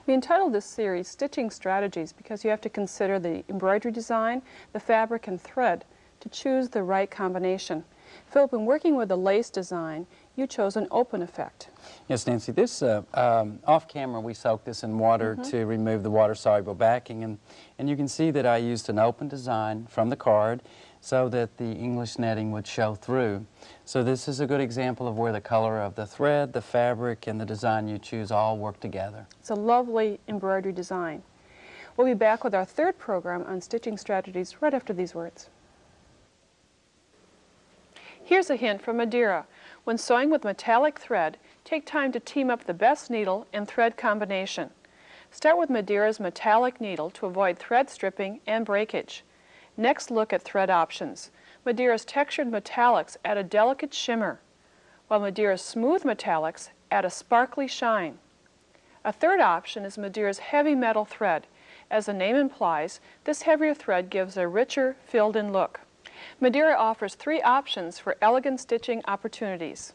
[SPEAKER 1] We entitled this series Stitching Strategies because you have to consider the embroidery design, the fabric, and thread to choose the right combination. Philip, in working with the lace design, you chose an open effect.
[SPEAKER 2] Yes, Nancy, this off camera we soaked this in water to remove the water-soluble backing, and you can see that I used an open design from the card so that the English netting would show through. So this is a good example of where the color of the thread, the fabric, and the design you choose all work together.
[SPEAKER 1] It's a lovely embroidery design. We'll be back with our 3rd program on stitching strategies right after these words. Here's a hint from Madeira. When sewing with metallic thread, take time to team up the best needle and thread combination. Start with Madeira's metallic needle to avoid thread stripping and breakage. Next, look at thread options. Madeira's textured metallics add a delicate shimmer, while Madeira's smooth metallics add a sparkly shine. A third option is Madeira's heavy metal thread. As the name implies, this heavier thread gives a richer, filled-in look. Madeira offers 3 options for elegant stitching opportunities.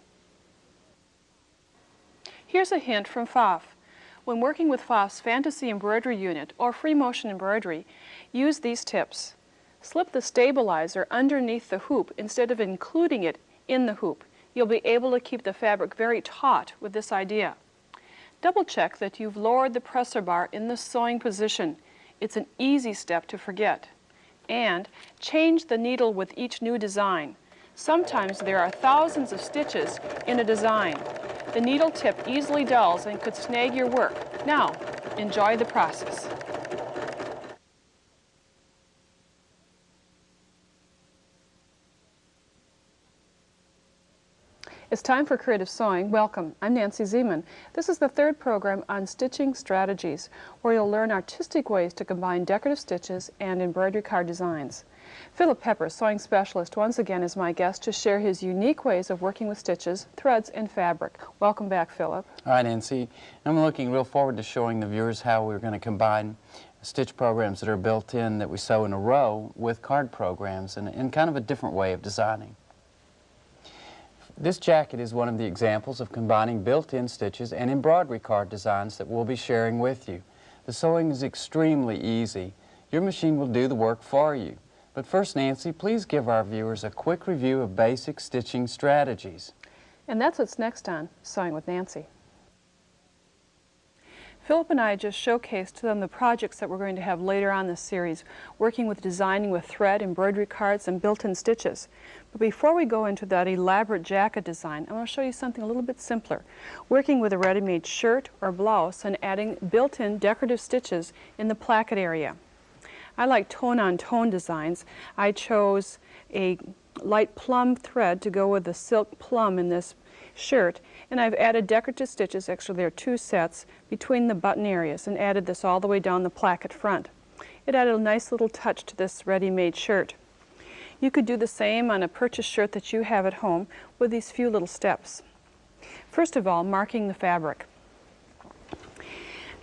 [SPEAKER 1] Here's a hint from Pfaff. When working with Pfaff's Fantasy Embroidery Unit or Free Motion Embroidery, use these tips. Slip the stabilizer underneath the hoop instead of including it in the hoop. You'll be able to keep the fabric very taut with this idea. Double check that you've lowered the presser bar in the sewing position. It's an easy step to forget. And change the needle with each new design. Sometimes there are thousands of stitches in a design. The needle tip easily dulls and could snag your work. Now, enjoy the process. It's time for Creative Sewing. Welcome, I'm Nancy Zieman. This is the 3rd program on stitching strategies, where you'll learn artistic ways to combine decorative stitches and embroidery card designs. Philip Pepper, sewing specialist, once again is my guest to share his unique ways of working with stitches, threads, and fabric. Welcome back, Philip.
[SPEAKER 2] Hi, Nancy. I'm looking real forward to showing the viewers how we're going to combine stitch programs that are built in that we sew in a row with card programs in kind of a different way of designing. This jacket is one of the examples of combining built-in stitches and embroidery card designs that we'll be sharing with you. The sewing is extremely easy. Your machine will do the work for you. But first, Nancy, please give our viewers a quick review of basic stitching strategies.
[SPEAKER 1] And that's what's next on Sewing with Nancy. Philip and I just showcased to them the projects that we're going to have later on this series, working with designing with thread, embroidery cards, and built-in stitches. But before we go into that elaborate jacket design, I want to show you something a little bit simpler, working with a ready-made shirt or blouse and adding built-in decorative stitches in the placket area. I like tone-on-tone designs. I chose a light plum thread to go with the silk plum in this shirt, and I've added decorative stitches, actually there are 2 sets, between the button areas, and added this all the way down the placket front. It added a nice little touch to this ready-made shirt. You could do the same on a purchased shirt that you have at home with these few little steps. First of all, marking the fabric.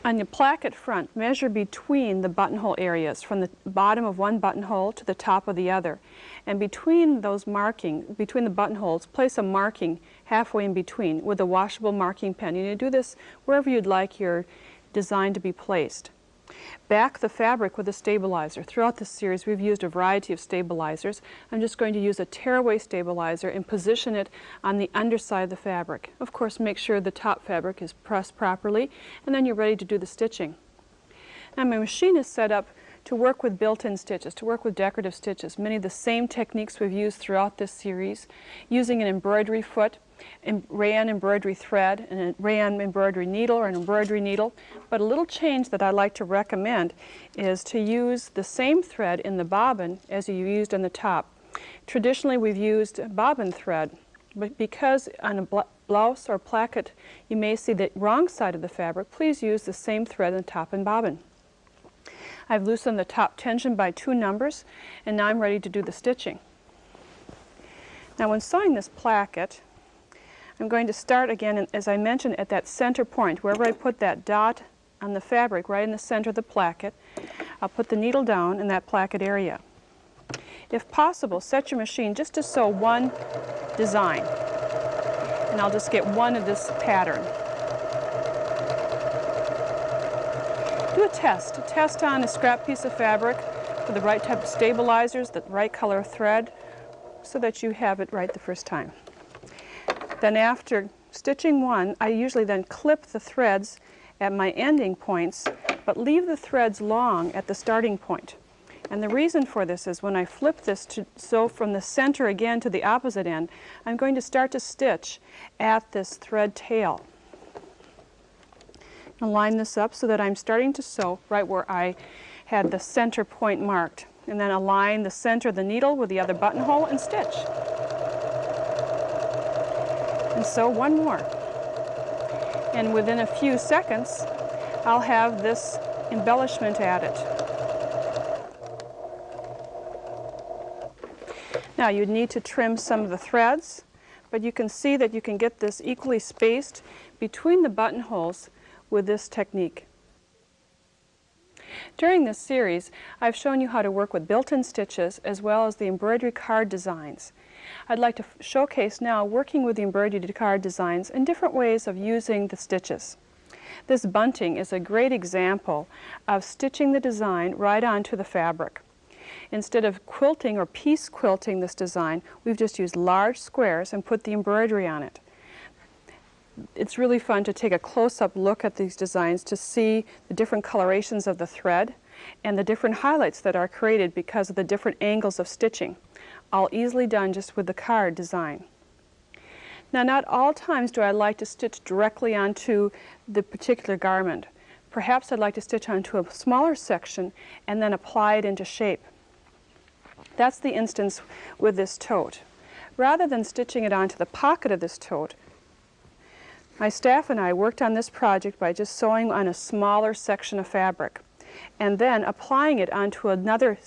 [SPEAKER 1] On your placket front, measure between the buttonhole areas, from the bottom of one buttonhole to the top of the other. And between those between the buttonholes, place a marking halfway in between with a washable marking pen. You need to do this wherever you'd like your design to be placed. Back the fabric with a stabilizer. Throughout this series we've used a variety of stabilizers. I'm just going to use a tearaway stabilizer and position it on the underside of the fabric. Of course, make sure the top fabric is pressed properly, and then you're ready to do the stitching. Now my machine is set up to work with built-in stitches, to work with decorative stitches. Many of the same techniques we've used throughout this series, using an embroidery foot, rayon embroidery thread, and a rayon embroidery needle or an embroidery needle. But a little change that I like to recommend is to use the same thread in the bobbin as you used on the top. Traditionally we've used bobbin thread, but because on a blouse or placket you may see the wrong side of the fabric, please use the same thread in the top and bobbin. I've loosened the top tension by 2 numbers, and now I'm ready to do the stitching. Now when sewing this placket, I'm going to start again, as I mentioned, at that center point. Wherever I put that dot on the fabric, right in the center of the placket, I'll put the needle down in that placket area. If possible, set your machine just to sew one design, and I'll just get one of this pattern. Do a test on a scrap piece of fabric with the right type of stabilizers, the right color of thread, so that you have it right the first time. Then after stitching one, I usually then clip the threads at my ending points, but leave the threads long at the starting point. And the reason for this is when I flip this to sew from the center again to the opposite end, I'm going to start to stitch at this thread tail. I'll line this up so that I'm starting to sew right where I had the center point marked. And then align the center of the needle with the other buttonhole and stitch. And sew one more. And within a few seconds, I'll have this embellishment added. Now you'd need to trim some of the threads, but you can see that you can get this equally spaced between the buttonholes with this technique. During this series, I've shown you how to work with built-in stitches as well as the embroidery card designs. I'd like to showcase now working with the embroidery card designs and different ways of using the stitches. This bunting is a great example of stitching the design right onto the fabric. Instead of quilting or piece quilting this design, we've just used large squares and put the embroidery on it. It's really fun to take a close-up look at these designs to see the different colorations of the thread and the different highlights that are created because of the different angles of stitching, all easily done just with the card design. Now, not all times do I like to stitch directly onto the particular garment. Perhaps I'd like to stitch onto a smaller section and then apply it into shape. That's the instance with this tote. Rather than stitching it onto the pocket of this tote, my staff and I worked on this project by just sewing on a smaller section of fabric and then applying it onto another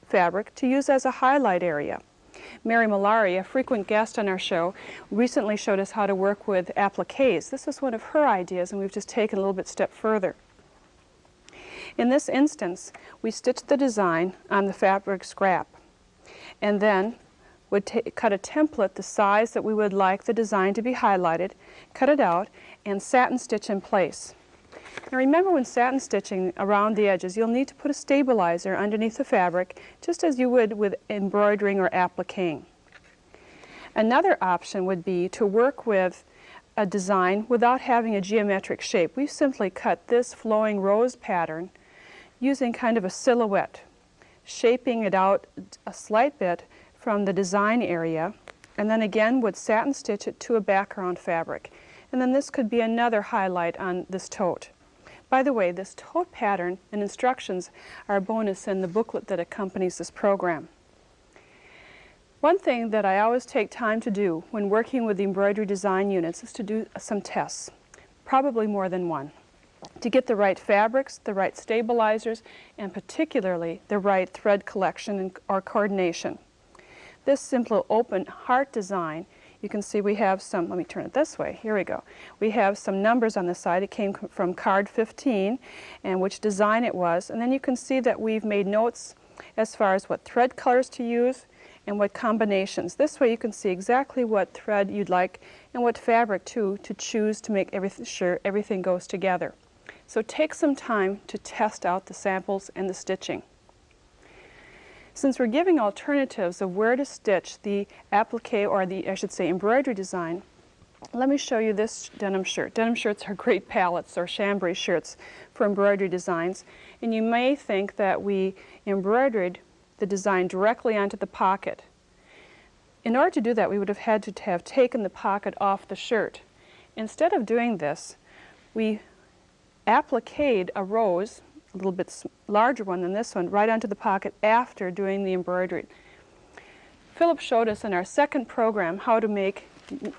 [SPEAKER 1] fabric to use as a highlight area. Mary Malari, a frequent guest on our show, recently showed us how to work with appliques. This is one of her ideas, and we've just taken a little bit step further. In this instance, we stitched the design on the fabric scrap and then would cut a template the size that we would like the design to be highlighted, cut it out, and satin stitch in place. Now remember, when satin stitching around the edges, you'll need to put a stabilizer underneath the fabric, just as you would with embroidering or appliquing. Another option would be to work with a design without having a geometric shape. We've simply cut this flowing rose pattern using kind of a silhouette, shaping it out a slight bit from the design area, and then again would satin stitch it to a background fabric. And then this could be another highlight on this tote. By the way, this tote pattern and instructions are a bonus in the booklet that accompanies this program. One thing that I always take time to do when working with the embroidery design units is to do some tests, probably more than one, to get the right fabrics, the right stabilizers, and particularly the right thread collection or coordination. This simple open heart design, you can see we have some, let me turn it this way, here we go. We have some numbers on the side. It came from card 15 and which design it was, and then you can see that we've made notes as far as what thread colors to use and what combinations. This way you can see exactly what thread you'd like and what fabric too to choose to make sure everything goes together. So take some time to test out the samples and the stitching. Since we're giving alternatives of where to stitch the applique, or the, I should say, embroidery design, let me show you this denim shirt. Denim shirts are great palettes or chambray shirts for embroidery designs, and you may think that we embroidered the design directly onto the pocket. In order to do that, we would have had to have taken the pocket off the shirt. Instead of doing this, we appliqued a rose, a little bit larger one than this one, right onto the pocket after doing the embroidery. Philip showed us in our second program how to make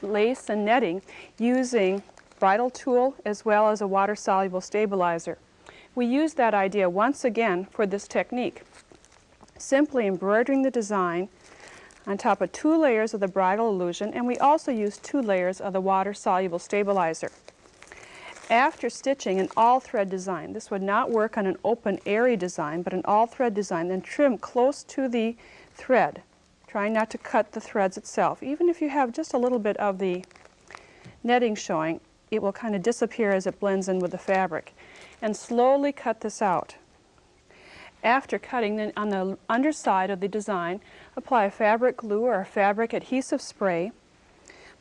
[SPEAKER 1] lace and netting using bridle tool as well as a water-soluble stabilizer. We used that idea once again for this technique, simply embroidering the design on top of 2 layers of the bridal illusion, and we also used 2 layers of the water-soluble stabilizer. After stitching an all-thread design, this would not work on an open, airy design, but an all-thread design, then trim close to the thread, trying not to cut the threads itself. Even if you have just a little bit of the netting showing, it will kind of disappear as it blends in with the fabric. And slowly cut this out. After cutting, then on the underside of the design, apply a fabric glue or a fabric adhesive spray,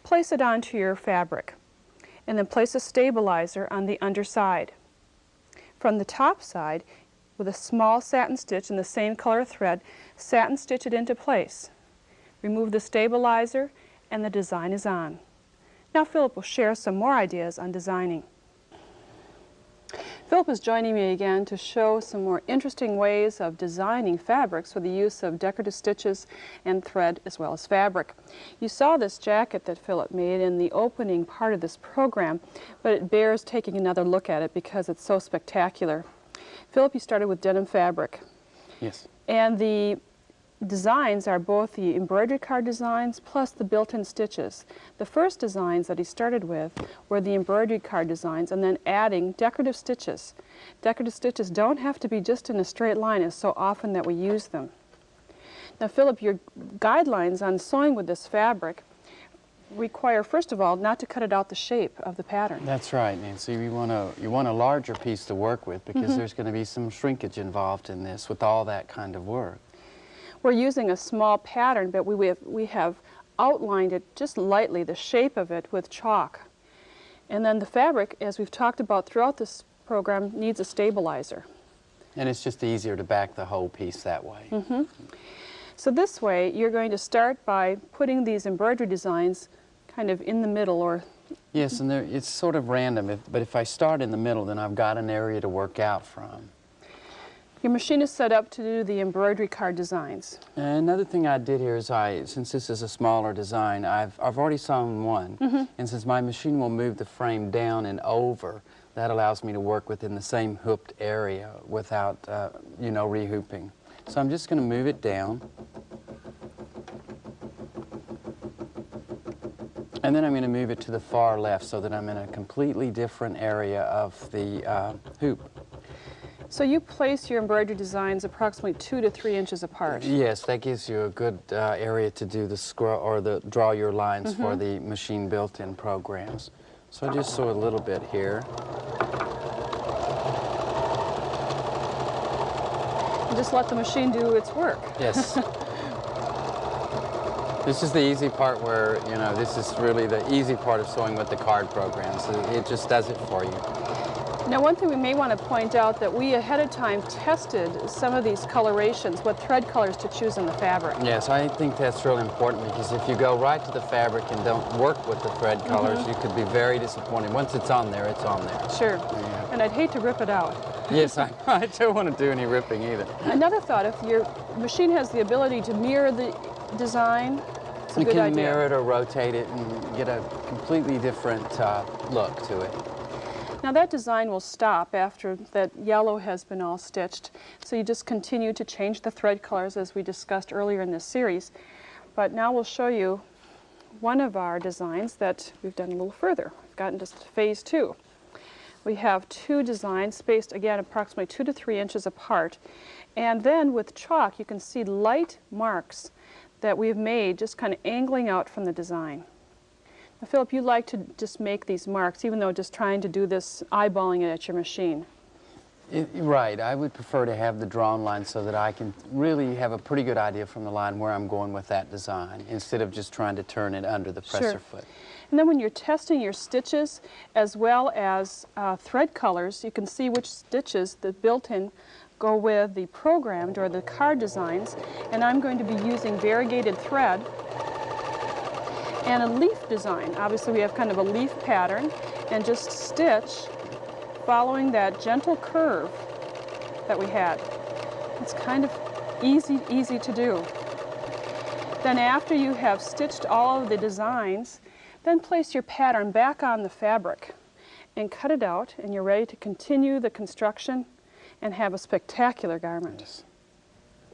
[SPEAKER 1] place it onto your fabric, and then place a stabilizer on the underside. From the top side, with a small satin stitch in the same color thread, satin stitch it into place. Remove the stabilizer and the design is on. Now Philip will share some more ideas on designing. Philip is joining me again to show some more interesting ways of designing fabrics with the use of decorative stitches and thread as well as fabric. You saw this jacket that Philip made in the opening part of this program, but it bears taking another look at it because it's so spectacular. Philip, you started with denim fabric.
[SPEAKER 2] Yes.
[SPEAKER 1] And the designs are both the embroidery card designs plus the built-in stitches. The first designs that he started with were the embroidery card designs and then adding decorative stitches. Decorative stitches don't have to be just in a straight line as so often that we use them. Now Philip, your guidelines on sewing with this fabric require, first of all, not to cut it out the shape of the pattern.
[SPEAKER 2] That's right, Nancy. You want a larger piece to work with because there's going to be some shrinkage involved in this with all that kind of work.
[SPEAKER 1] We're using a small pattern, but we have outlined it just lightly, the shape of it, with chalk. And then the fabric, as we've talked about throughout this program, needs a stabilizer.
[SPEAKER 2] And it's just easier to back the whole piece that way.
[SPEAKER 1] So this way, you're going to start by putting these embroidery designs kind of in the middle, or...
[SPEAKER 2] Yes, and it's sort of random, but if I start in the middle, then I've got an area to work out from.
[SPEAKER 1] Your machine is set up to do the embroidery card designs.
[SPEAKER 2] Another thing I did here is since this is a smaller design, I've already sewn one, and since my machine will move the frame down and over, that allows me to work within the same hooped area without, rehooping. So I'm just going to move it down. And then I'm going to move it to the far left so that I'm in a completely different area of the hoop.
[SPEAKER 1] So you place your embroidery designs approximately 2 to 3 inches apart.
[SPEAKER 2] Yes, that gives you a good area to do the scroll or draw your lines for the machine built-in programs. So I just sew a little bit here.
[SPEAKER 1] And just let the machine do its work.
[SPEAKER 2] Yes. This is the easy part where, this is really the easy part of sewing with the card programs. It just does it for you.
[SPEAKER 1] Now, one thing we may want to point out that we ahead of time tested some of these colorations, what thread colors to choose in the fabric.
[SPEAKER 2] Yes, I think that's really important because if you go right to the fabric and don't work with the thread colors, you could be very disappointed. Once it's on there, it's on there.
[SPEAKER 1] Sure.
[SPEAKER 2] Yeah.
[SPEAKER 1] And I'd hate to rip it out.
[SPEAKER 2] Yes, I don't want to do any ripping either.
[SPEAKER 1] Another thought, if your machine has the ability to mirror the design, it's a good idea.
[SPEAKER 2] You can mirror it or rotate it and get a completely different look to it.
[SPEAKER 1] Now that design will stop after that yellow has been all stitched, so you just continue to change the thread colors as we discussed earlier in this series. But now we'll show you one of our designs that we've done a little further. We've gotten to phase 2. We have 2 designs spaced again approximately 2 to 3 inches apart, and then with chalk you can see light marks that we've made just kind of angling out from the design. Now, Philip, you like to just make these marks, even though just trying to do this, eyeballing it at your machine.
[SPEAKER 2] Right. I would prefer to have the drawn line so that I can really have a pretty good idea from the line where I'm going with that design, instead of just trying to turn it under the presser foot.
[SPEAKER 1] And then when you're testing your stitches as well as thread colors, you can see which stitches, the built-in, go with the programmed or the card designs. And I'm going to be using variegated thread and a leaf design. Obviously we have kind of a leaf pattern, and just stitch following that gentle curve that we had. It's kind of easy to do. Then after you have stitched all of the designs, then place your pattern back on the fabric and cut it out, and you're ready to continue the construction and have a spectacular garment.
[SPEAKER 2] Yes.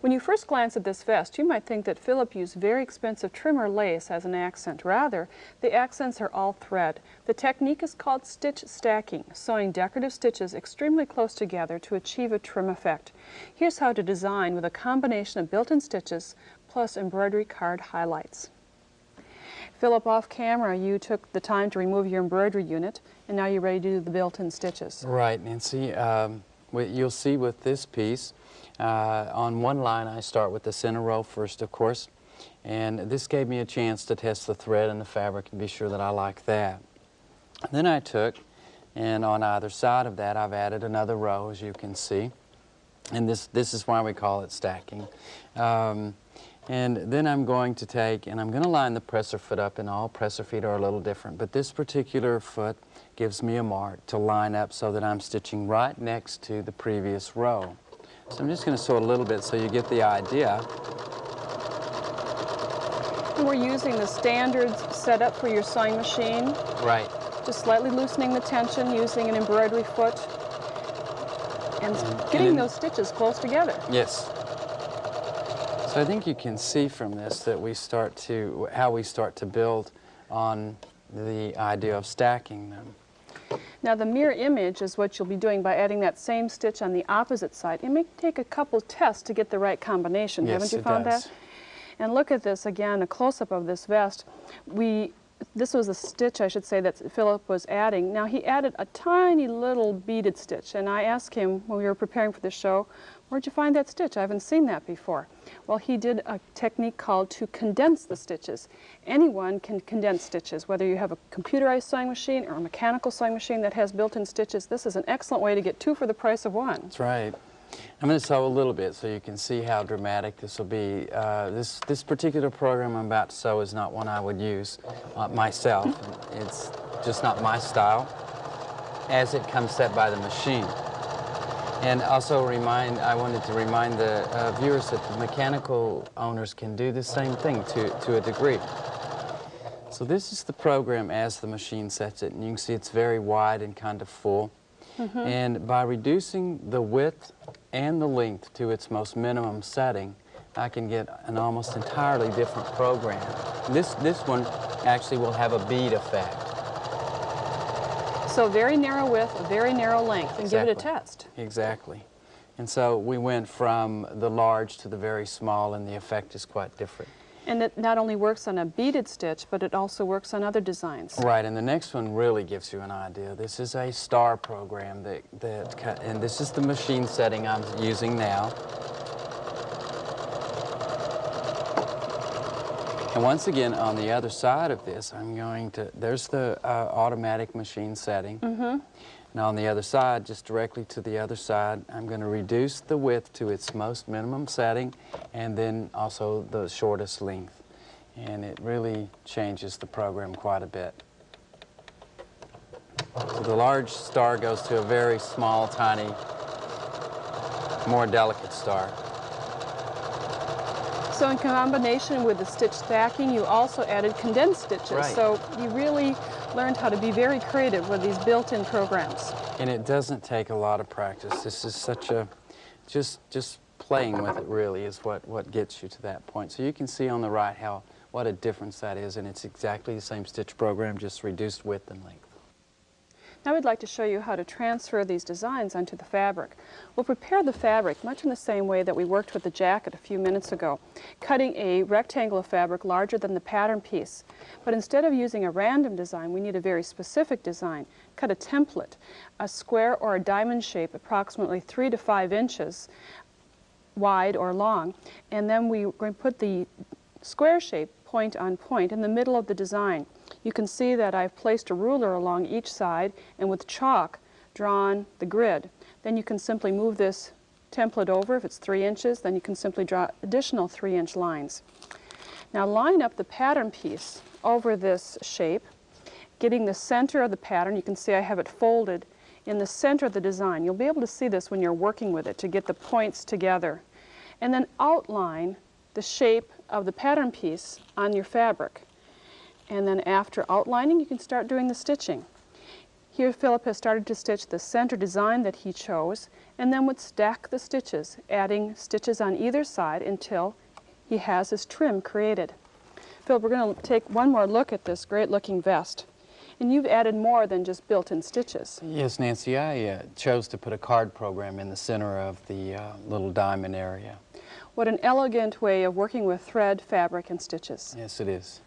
[SPEAKER 1] When you first glance at this vest, you might think that Philip used very expensive trim or lace as an accent. Rather, the accents are all thread. The technique is called stitch stacking, sewing decorative stitches extremely close together to achieve a trim effect. Here's how to design with a combination of built-in stitches plus embroidery card highlights. Philip, off camera, you took the time to remove your embroidery unit, and now you're ready to do the built-in stitches.
[SPEAKER 2] Right, Nancy. You'll see with this piece, on one line I start with the center row first, of course, and this gave me a chance to test the thread and the fabric and be sure that I like that. Then I took, and on either side of that I've added another row, as you can see, and this is why we call it stacking. And then I'm going to take, and I'm going to line the presser foot up, and all presser feet are a little different, but this particular foot gives me a mark to line up so that I'm stitching right next to the previous row. So I'm just going to sew a little bit so you get the idea.
[SPEAKER 1] And we're using the standard setup for your sewing machine.
[SPEAKER 2] Right.
[SPEAKER 1] Just slightly loosening the tension using an embroidery foot and getting those stitches close together.
[SPEAKER 2] Yes. So I think you can see from this that how we start to build on the idea of stacking them.
[SPEAKER 1] Now the mirror image is what you'll be doing by adding that same stitch on the opposite side. It may take a couple tests to get the right combination, haven't you found that? And look at this again, a close-up of this vest. This was a stitch, I should say, that Philip was adding. Now he added a tiny little beaded stitch, and I asked him when we were preparing for the show, where'd you find that stitch? I haven't seen that before. Well, he did a technique called to condense the stitches. Anyone can condense stitches, whether you have a computerized sewing machine or a mechanical sewing machine that has built-in stitches. This is an excellent way to get two for the price of one.
[SPEAKER 2] That's right. I'm going to sew a little bit so you can see how dramatic this will be. This particular program I'm about to sew is not one I would use myself. It's just not my style as it comes set by the machine. And also I wanted to remind the viewers that the mechanical owners can do the same thing to a degree. So this is the program as the machine sets it, and you can see it's very wide and kind of full. And by reducing the width and the length to its most minimum setting, I can get an almost entirely different program. This one actually will have a bead effect.
[SPEAKER 1] So very narrow width, a very narrow length, and
[SPEAKER 2] Exactly.
[SPEAKER 1] give it a test.
[SPEAKER 2] Exactly. And so we went from the large to the very small, and the effect is quite different.
[SPEAKER 1] And it not only works on a beaded stitch, but it also works on other designs.
[SPEAKER 2] Right, and the next one really gives you an idea. This is a star program and this is the machine setting I'm using now. And once again, on the other side of this, there's the automatic machine setting. Now on the other side, just directly to the other side, I'm going to reduce the width to its most minimum setting and then also the shortest length. And it really changes the program quite a bit. So the large star goes to a very small, tiny, more delicate star.
[SPEAKER 1] So in combination with the stitch stacking, you also added condensed stitches.
[SPEAKER 2] Right.
[SPEAKER 1] So you really learned how to be very creative with these built-in programs.
[SPEAKER 2] And it doesn't take a lot of practice. This is such a, just playing with it really is what gets you to that point. So you can see on the right what a difference that is, and it's exactly the same stitch program, just reduced width and length.
[SPEAKER 1] Now we'd like to show you how to transfer these designs onto the fabric. We'll prepare the fabric much in the same way that we worked with the jacket a few minutes ago, cutting a rectangle of fabric larger than the pattern piece. But instead of using a random design, we need a very specific design. Cut a template, a square or a diamond shape approximately 3 to 5 inches wide or long, and then we're going to put the square shape point on point in the middle of the design. You can see that I've placed a ruler along each side and with chalk drawn the grid. Then you can simply move this template over. If it's 3 inches, then you can simply draw additional 3-inch lines. Now line up the pattern piece over this shape, getting the center of the pattern. You can see I have it folded in the center of the design. You'll be able to see this when you're working with it to get the points together. And then outline the shape of the pattern piece on your fabric. And then after outlining, you can start doing the stitching. Here Philip has started to stitch the center design that he chose, and then would stack the stitches, adding stitches on either side until he has his trim created. Philip, we're going to take one more look at this great looking vest. And you've added more than just built-in stitches.
[SPEAKER 2] Yes, Nancy, I chose to put a card program in the center of the little diamond area.
[SPEAKER 1] What an elegant way of working with thread, fabric, and stitches.
[SPEAKER 2] Yes, it is.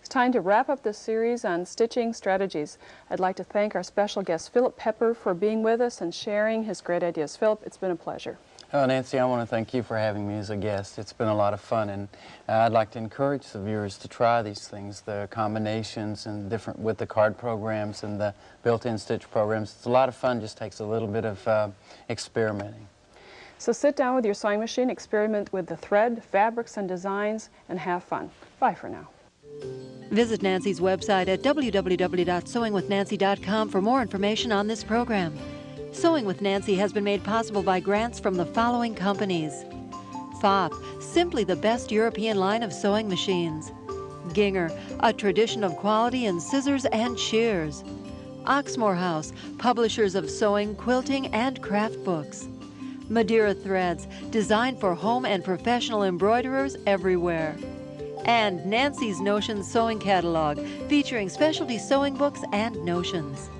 [SPEAKER 1] It's time to wrap up this series on stitching strategies. I'd like to thank our special guest, Philip Pepper, for being with us and sharing his great ideas. Philip, it's been a pleasure.
[SPEAKER 2] Oh, Nancy, I want to thank you for having me as a guest. It's been a lot of fun, and I'd like to encourage the viewers to try these things, the combinations and different with the card programs and the built-in stitch programs. It's a lot of fun, just takes a little bit of experimenting.
[SPEAKER 1] So sit down with your sewing machine, experiment with the thread, fabrics, and designs, and have fun. Bye for now.
[SPEAKER 3] Visit Nancy's website at www.sewingwithnancy.com for more information on this program. Sewing with Nancy has been made possible by grants from the following companies: Pfaff, simply the best European line of sewing machines; Ginger, a tradition of quality in scissors and shears. Oxmoor House, publishers of sewing, quilting, and craft books. Madeira Threads, designed for home and professional embroiderers everywhere. And Nancy's Notions Sewing Catalog, featuring specialty sewing books and notions.